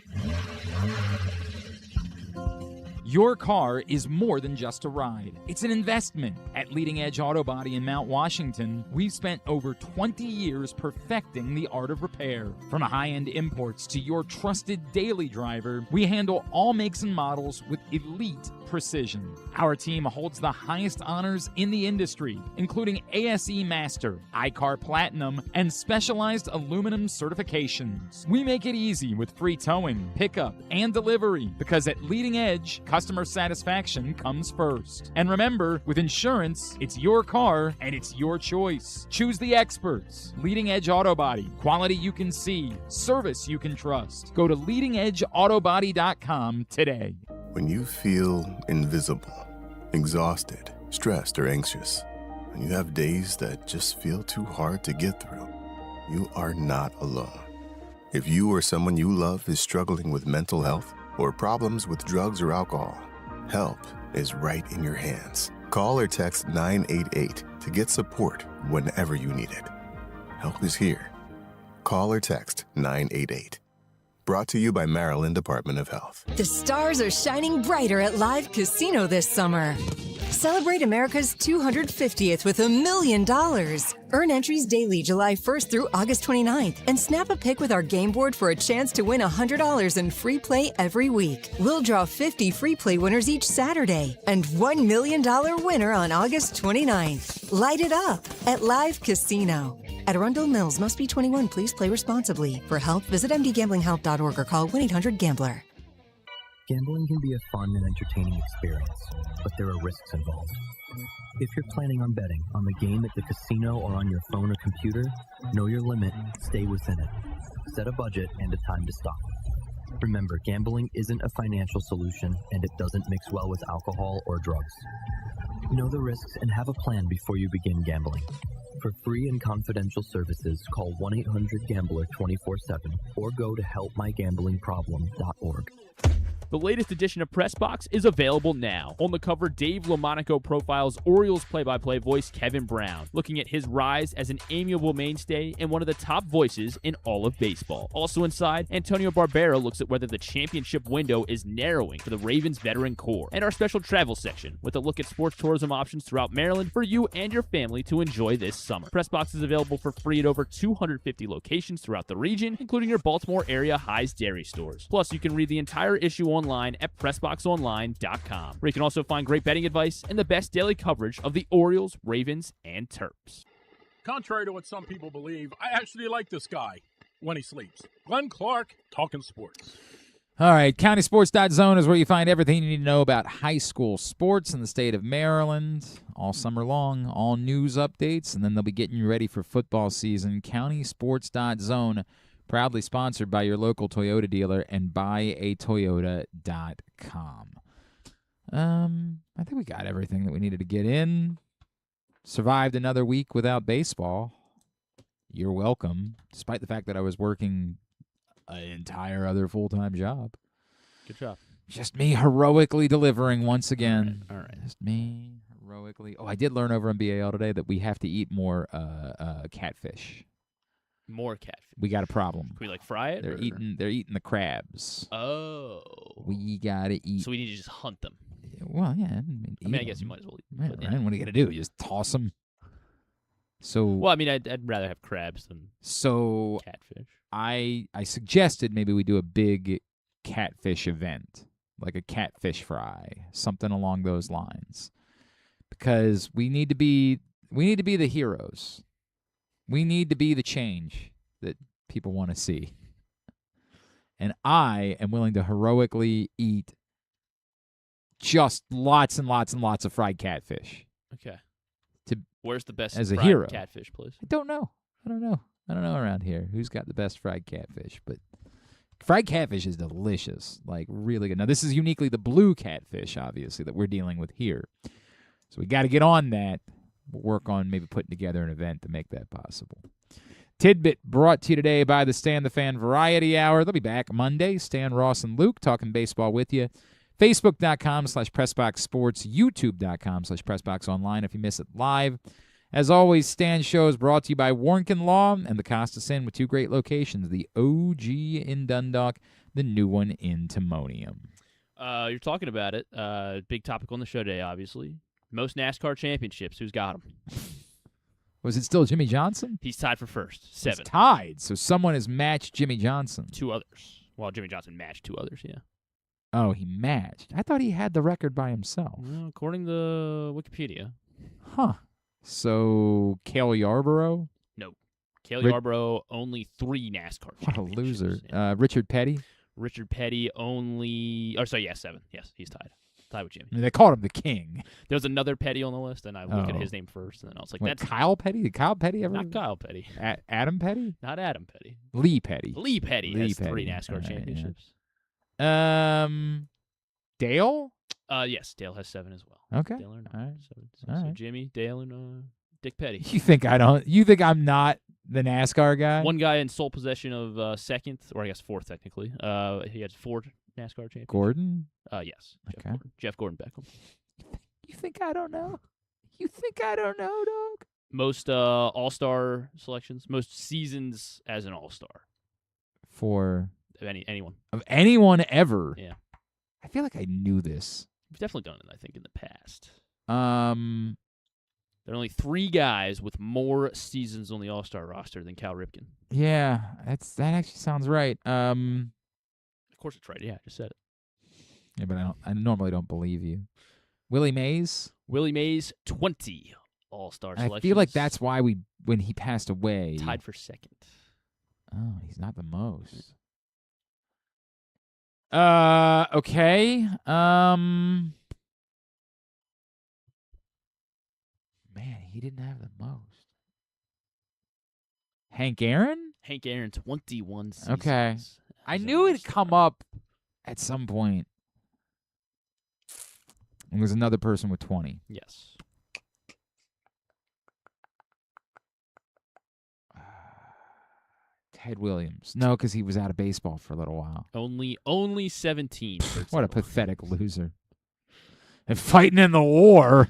Your car is more than just a ride. It's an investment. At Leading Edge Auto Body in Mount Washington, we've spent over 20 years perfecting the art of repair. From high-end imports to your trusted daily driver, we handle all makes and models with elite precision. Our team holds the highest honors in the industry, including ASE Master, ICAR Platinum, and specialized aluminum certifications. We make it easy with free towing, pickup, and delivery because at Leading Edge, customer satisfaction comes first. And remember, with insurance, it's your car and it's your choice. Choose the experts. Leading Edge Auto Body. Quality you can see. Service you can trust. Go to leadingedgeautobody.com today. When you feel invisible, exhausted, stressed, or anxious, when you have days that just feel too hard to get through, you are not alone. If you or someone you love is struggling with mental health or problems with drugs or alcohol, help is right in your hands. Call or text 988 to get support whenever you need it. Help is here. Call or text 988. Brought to you by Maryland Department of Health. The stars are shining brighter at Live Casino this summer. Celebrate America's 250th with $1 million. Earn entries daily July 1st through August 29th and snap a pic with our game board for a chance to win $100 in free play every week. We'll draw 50 free play winners each Saturday and $1 million winner on August 29th. Light it up at Live Casino. At Arundel Mills, must be 21. Please play responsibly. For help, visit mdgamblinghelp.org or call 1-800-GAMBLER. Gambling can be a fun and entertaining experience, but there are risks involved. If you're planning on betting on the game at the casino or on your phone or computer, know your limit, stay within it. Set a budget and a time to stop. Remember, gambling isn't a financial solution, and it doesn't mix well with alcohol or drugs. Know the risks and have a plan before you begin gambling. For free and confidential services, call 1-800-GAMBLER 24/7 or go to helpmygamblingproblem.org. The latest edition of Press Box is available now. On the cover, Dave LaMonaco profiles Orioles play-by-play voice Kevin Brown, looking at his rise as an amiable mainstay and one of the top voices in all of baseball. Also inside, Antonio Barbera looks at whether the championship window is narrowing for the Ravens veteran core, and our special travel section with a look at sports tourism options throughout Maryland for you and your family to enjoy this summer. Press Box is available for free at over 250 locations throughout the region, including your Baltimore area High's Dairy stores. Plus, you can read the entire issue online at PressBoxOnline.com, where you can also find great betting advice and the best daily coverage of the Orioles, Ravens, and Terps. Contrary to what some people believe, I actually like this guy when he sleeps. Glenn Clark, talking sports. All right, countysports.zone is where you find everything you need to know about high school sports in the state of Maryland all summer long, all news updates, and then they'll be getting you ready for football season. Countysports.zone, proudly sponsored by your local Toyota dealer and buyatoyota.com. I think we got everything that we needed to get in. Survived another week without baseball. You're welcome, despite the fact that I was working an entire other full-time job. Good job. Just me heroically delivering once again. All right. Just me heroically. Oh, I did learn over on BAL today that we have to eat more catfish. More catfish. We got a problem. Can we like fry it? They're eating the crabs. Oh. We gotta eat. So we need to just hunt them. Well, yeah. I guess you might as well eat them. Yeah, right. What are you gonna do? You just toss them. So. Well, I mean, I'd rather have crabs than catfish. I suggested maybe we do a big catfish event, like a catfish fry, something along those lines, because we need to be the heroes. We need to be the change that people want to see. And I am willing to heroically eat just lots and lots and lots of fried catfish. Okay. Where's the best as a fried hero. catfish place? I don't know around here who's got the best fried catfish, but fried catfish is delicious, like really good. Now, this is uniquely the blue catfish, obviously, that we're dealing with here. So we got to get on that. We'll work on maybe putting together an event to make that possible. Tidbit brought to you today by the Stan the Fan Variety Hour. They'll be back Monday. Stan, Ross, and Luke talking baseball with you. Facebook.com/PressBoxSports, YouTube.com/PressBoxOnline if you miss it live. As always, Stan's show is brought to you by Warnken Law and the Costas Inn with two great locations, the OG in Dundalk, the new one in Timonium. You're talking about it. Big topic on the show today, obviously. Most NASCAR championships. Who's got them? Was it still Jimmy Johnson? He's tied for first. 7. He's tied, so someone has matched Jimmy Johnson. 2 others. Well, Jimmy Johnson matched 2 others, yeah. Oh, he matched. I thought he had the record by himself. Well, according to Wikipedia. Huh. So, Cale Yarborough? No. Cale Yarborough, only 3 NASCAR What a championships. loser. Yeah. Richard Petty? Richard Petty only... Oh, sorry, 7. Yes, he's tied. Tied with Jimmy. I mean, they called him the king. There was another Petty on the list, and I looked at his name first, and then I was like, Wait, that's... Kyle Petty? Did Kyle Petty ever? Not Kyle Petty. Adam Petty? Not Adam Petty. Lee Petty. Lee Petty has 3 NASCAR All right, championships. Yeah. Dale? Yes, Dale has 7 as well. Okay. Dale All right. So Jimmy, Dale, and Dick Petty. You think I'm not the NASCAR guy? One guy in sole possession of 2nd, or I guess 4th technically. He had 4 NASCAR championships. Gordon? Yes. Okay. Jeff Gordon Beckham. You think I don't know? You think I don't know, dog? Most All-Star selections, most seasons as an All-Star. For Of anyone. Of anyone ever? Yeah. I feel like I knew this. You've definitely done it, I think, in the past. There Um, are only 3 guys with more seasons on the All-Star roster than Cal Ripken. yeah, that actually sounds right. Of course it's right. Yeah, I just said it. Yeah, but I normally don't believe you. Willie Mays? Willie Mays, 20 All-Star selections. I feel like that's why when he passed away. Tied for 2nd. Oh, he's not the most. Okay. Man, he didn't have the most. Hank Aaron? Hank Aaron, 21 seasons. Okay. I knew it'd come up at some point. And there's another person with 20. Yes. Ted Williams. No, because he was out of baseball for a little while. Only 17. What a pathetic loser. And fighting in the war.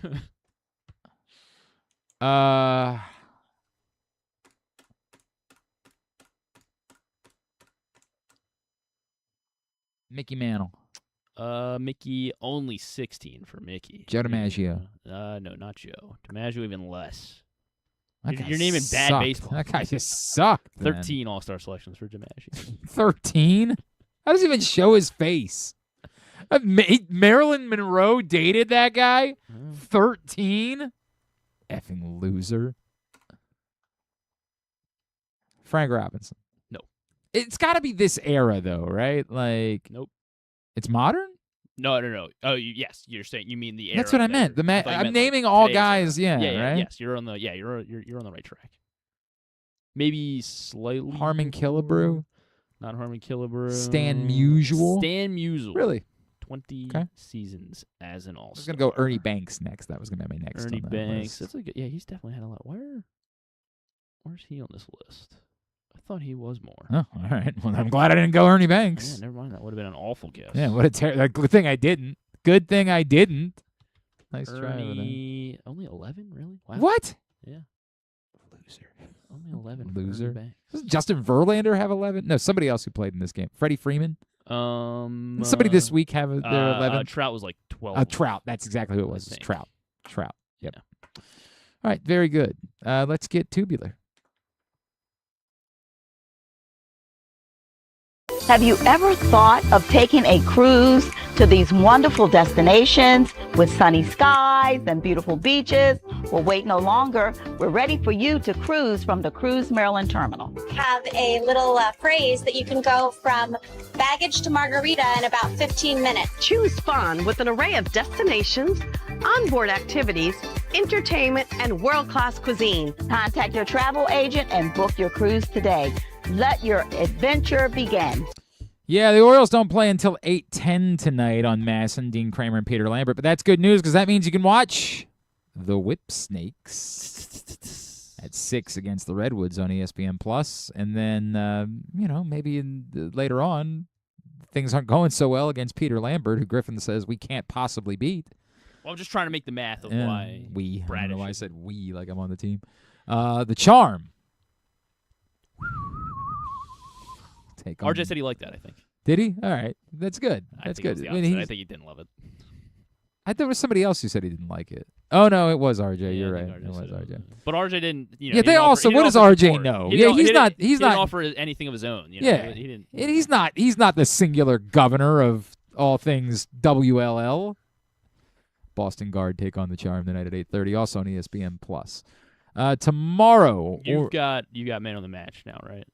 Mickey Mantle. Mickey, only 16 for Mickey. Joe DiMaggio. No, not Joe. DiMaggio even less. That You're guy naming bad sucked. baseball. That guy just sucked. 13 All-Star selections for DiMaggio. 13? How does he even show his face? Marilyn Monroe dated that guy? 13? Effing loser. Frank Robinson. No. It's got to be this era, though, right? Like, nope. It's modern? No. Oh, yes. You're saying you mean the era. That's what I meant. I'm naming all guys. Yeah, right. Yes, you're on the you're on the right track. Maybe slightly. Harmon Killebrew. Not Harmon Killebrew. Stan Musial. Stan Musial. Really? 20 seasons as an All-Star. I was gonna go Ernie Banks next. That was gonna be my next. Ernie on that Banks. list. That's a good. Yeah, he's definitely had a lot. Where's he on this list? I thought he was more. Oh, all right. Well, I'm glad I didn't go Ernie Banks. Yeah, never mind. That would have been an awful guess. Yeah, what a good thing I didn't. Good thing I didn't. Nice try. Ernie, only 11, really? Wow. What? Yeah. Loser. Only 11. Loser. For Ernie Banks. Does Justin Verlander have 11? No, somebody else who played in this game. Freddie Freeman. Did somebody this week have their 11? Trout was like 12. Trout. That's exactly who it was. It's Trout. Yep. Yeah. All right. Very good. Let's get tubular. Have you ever thought of taking a cruise to these wonderful destinations with sunny skies and beautiful beaches? Well, wait no longer. We're ready for you to cruise from the Cruise Maryland Terminal. Have a little phrase that you can go from baggage to margarita in about 15 minutes. Choose fun with an array of destinations, onboard activities, entertainment, and world-class cuisine. Contact your travel agent and book your cruise today. Let your adventure begin. Yeah, the Orioles don't play until 8:10 tonight on Masson, Dean Kramer, and Peter Lambert, but that's good news because that means you can watch the Whip Snakes at 6 against the Redwoods on ESPN Plus, and then maybe later on things aren't going so well against Peter Lambert, who Griffin says we can't possibly beat. Well, I'm just trying to make the math of why we. Bradish. I don't know why I said we like I'm on the team. The Charm. RJ said he liked that, I think. Did he? All right. That's good. That's good. I think he didn't love it. I thought there was somebody else who said he didn't like it. Oh, no, it was RJ. Yeah, You're I right. think It was RJ. But RJ didn't, Yeah, they also, what does RJ know? Yeah, he's not offer anything of his own. Yeah. He didn't. He's not the singular governor of all things WLL. Boston Guard take on the Charm tonight at 8:30, also on ESPN Plus. Tomorrow, You got man of the match now, right?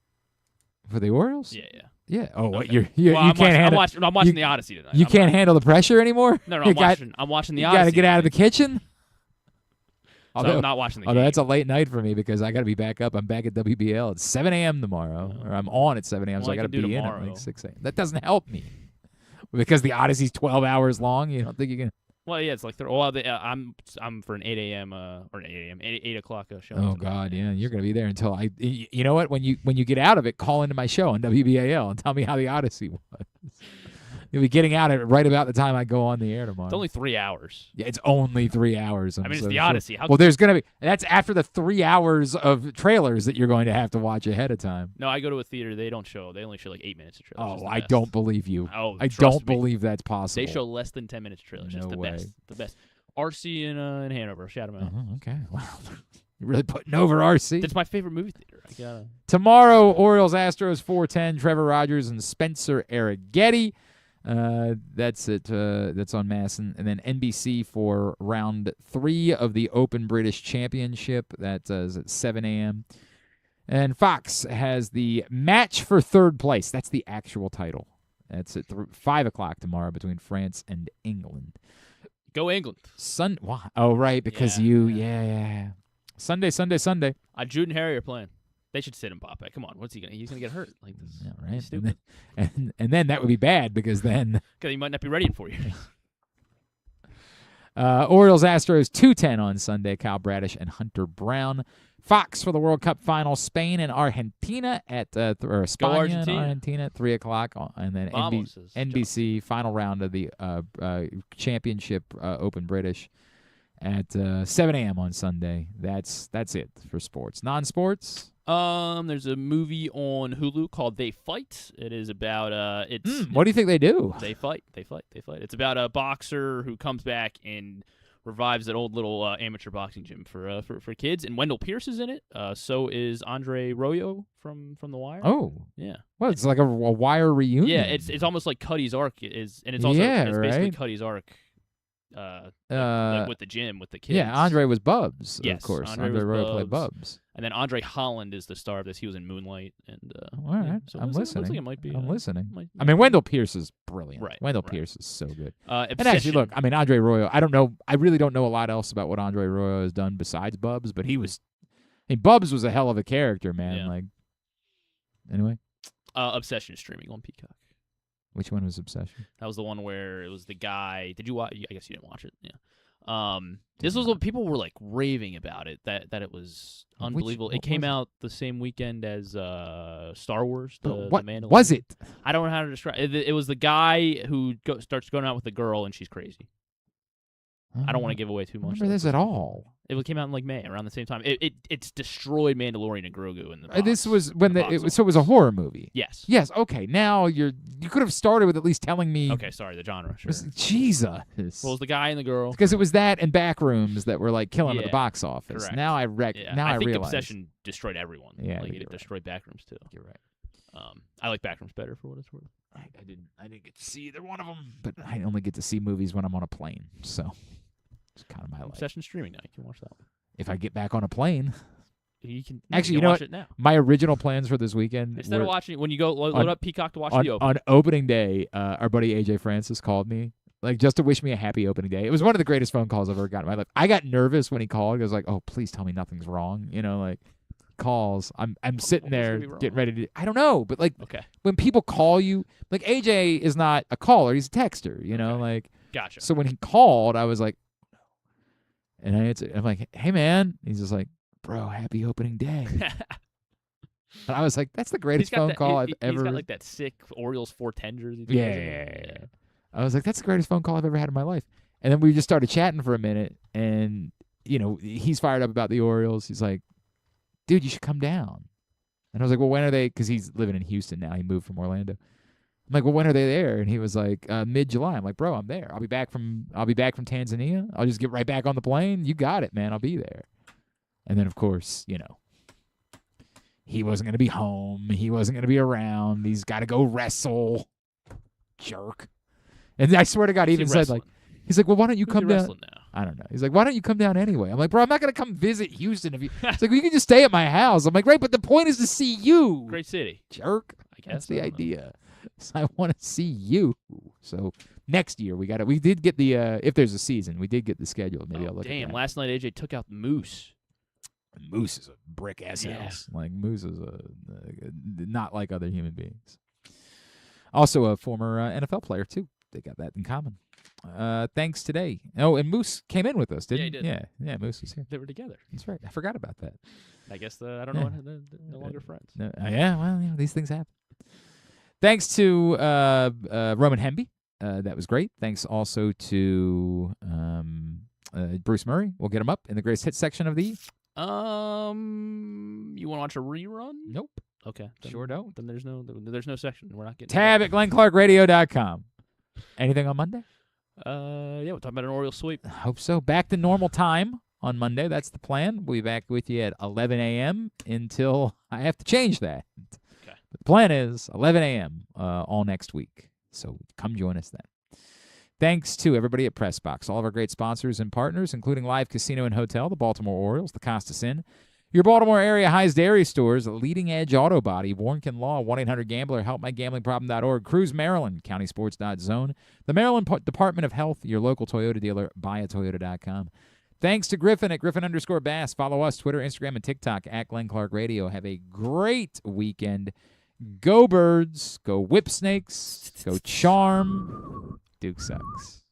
for the Orioles. Yeah. Yeah. Oh, what Okay. you Well, can't handle? I'm watching the Odyssey tonight. You can't handle the pressure anymore. No, You I'm watching the You Odyssey. got to get out of the kitchen. So I'm not watching the Although game. that's a late night for me because I got to be back up. I'm back at WBL at 7 a.m. tomorrow, or I'm on at 7 a.m. So Well, I got to can do be in at tomorrow. like 6 a.m. That doesn't help me because the Odyssey's 12 hours long. You don't think you can? Well, yeah, it's like I'm for an 8 a.m. or 8 o'clock show. Oh God, yeah, you're gonna be there until You know what? When you get out of it, call into my show on WBAL and tell me how the Odyssey was. You'll be getting out of it right about the time I go on the air tomorrow. It's only 3 hours. Yeah, it's only 3 hours. I mean, it's so the sure. Odyssey. Well, there's gonna be. That's after the 3 hours of trailers that you're going to have to watch ahead of time. No, I go to a theater. They only show like 8 minutes of trailers. Oh, I don't believe you. Oh, I trust don't me. believe that's possible. They show less than 10 minutes of trailers. No it's the way. best. The best. RC in Hanover. Shout them out. Okay. Wow. You're really putting over RC. It's my favorite movie theater. I gotta. Tomorrow, Orioles, Astros, 4:10. Trevor Rogers and Spencer Arrighetti. That's it. That's on Masson. And then NBC for round 3 of the Open British Championship. That is at 7 a.m. And Fox has the match for third place. That's the actual title. That's at 5 o'clock tomorrow between France and England. Go England. Oh, right, because yeah. Sunday. Jude and Harry are playing. They should sit him, Poppe. Come on, what's he gonna? He's gonna get hurt like this. Yeah, right. Stupid. And then that would be bad because then Because he might not be ready for you. Orioles Astros 2:10 on Sunday. Kyle Bradish and Hunter Brown. Fox for the World Cup final. Spain and Argentina at Spain and Argentina at 3 o'clock, and then NBC final round of the championship Open British at 7 a.m. on Sunday. That's it for sports. Non-sports. There's a movie on Hulu called They Fight. It is about What do you think they do? They fight. It's about a boxer who comes back and revives that old little amateur boxing gym for kids. And Wendell Pierce is in it. So is Andre Royo from The Wire. Oh, yeah. Well, it's like a Wire reunion. Yeah, it's almost like Cuddy's arc is, and it's also basically right? Cuddy's arc. Like with the gym with the kids. Yeah, Andre was Bubs. Yes, of course. Andre Royo played Bubs. And then Andre Holland is the star of this. He was in Moonlight. And all right, so I'm it looks listening. like it might be, I'm listening. might I mean, Wendell Pierce is brilliant. Right. Wendell Pierce is so good. And Obsession. actually, look, I mean, Andre Royo. I don't know. I really don't know a lot else about what Andre Royo has done besides Bubs, but he was. I mean, Bubs was a hell of a character, man. Yeah. Like, anyway. Obsession is streaming on Peacock. Which one was Obsession? That was the one where it was the guy. Did you watch? I guess you didn't watch it. Yeah. This was what people were like raving about it. That it was unbelievable. What it came was it? out the same weekend as Star Wars. What the Mandalorian. was it? I don't know how to describe it. It was the guy who starts going out with a girl and she's crazy. I don't want to give away too much. Remember this at all? It came out in like May, around the same time. It's destroyed Mandalorian and Grogu in the box. This was when so it was a horror movie. Yes. Yes. Okay. Now you could have started with at least telling me. Okay. Sorry, the genre. Sure. Jesus. Well, it was the guy and the girl. Because it was that and Backrooms that were like killing at the box office. Correct. Now I think realize. Obsession destroyed everyone. Yeah, like you're it destroyed Backrooms too. You're right. I like Backrooms better for what it's worth. I didn't get to see either one of them, but I only get to see movies when I'm on a plane. So it's kind of my life. Obsession streaming now. You can watch that one. If I get back on a plane. You can Actually, you know watch what? it now. My original plans for this weekend. Instead of watching when you go load up Peacock to watch the opening. On opening day, our buddy AJ Francis called me, like just to wish me a happy opening day. It was one of the greatest phone calls I've ever gotten in my life. I got nervous when he called. I was like, "Oh, please tell me nothing's wrong." You know, like calls. I'm sitting there getting ready to. I don't know, but like when people call you, like AJ is not a caller; he's a texter. You know, like Gotcha. So when he called, I was like, and I'm like, "Hey, man," he's just like, "Bro, happy opening day." And I was like, "That's the greatest phone call I've ever." He's got like that sick Orioles 410 jersey. Yeah. I was like, "That's the greatest phone call I've ever had in my life." And then we just started chatting for a minute, and you know, he's fired up about the Orioles. He's like, "Dude, you should come down." And I was like, "Well, when are they?" Because he's living in Houston now. He moved from Orlando. I'm like, "Well, when are they there?" And he was like, "Mid-July." I'm like, "Bro, I'm there. I'll be back from Tanzania. I'll just get right back on the plane. You got it, man. I'll be there." And then, of course, you know, he wasn't going to be home. He wasn't going to be around. He's got to go wrestle. Jerk. And I swear to God, he even said, like, he's like, well, why don't you come down? Wrestling now? I don't know. He's like, why don't you come down anyway? I'm like, bro, I'm not going to come visit Houston. If you. It's like, well, you can just stay at my house. I'm like, right, but the point is to see you. Great city. Jerk. I guess. That's the idea. So I want to see you. So next year, we did get the, if there's a season, we did get the schedule. Maybe I'll look at that. Damn, last night AJ took out Moose. Moose is a brick-ass house. Like, Moose is not like other human beings. Also a former NFL player, too. They got that in common. Thanks today. Oh, and Moose came in with us, didn't he? Yeah, Moose was here. They were together. That's right. I forgot about that. I guess I don't know. They're no longer friends. Yeah, well, these things happen. Thanks to Roman Hemby. That was great. Thanks also to Bruce Murray. We'll get him up in the greatest hits section of the. You want to watch a rerun? Nope. Okay. Sure don't. Then there's no section. We're not getting tab at GlennClarkRadio.com. Anything on Monday? Yeah, we'll talk about an Orioles sweep. I hope so. Back to normal time on Monday. That's the plan. We'll be back with you at 11 a.m. until I have to change that. Okay. But the plan is 11 a.m. All next week. So come join us then. Thanks to everybody at PressBox, all of our great sponsors and partners, including Live Casino and Hotel, the Baltimore Orioles, the Costas Inn, your Baltimore area High's Dairy Stores, Leading Edge Auto Body, Warnken Law, 1-800-GAMBLER, HelpMyGamblingProblem.org, Cruise Maryland, CountySports.zone, the Maryland Department of Health, your local Toyota dealer, BuyAToyota.com. Thanks to Griffin at Griffin_Bass. Follow us, Twitter, Instagram, and TikTok at Glenn Clark Radio. Have a great weekend. Go Birds. Go Whip Snakes. Go Charm. Duke sucks.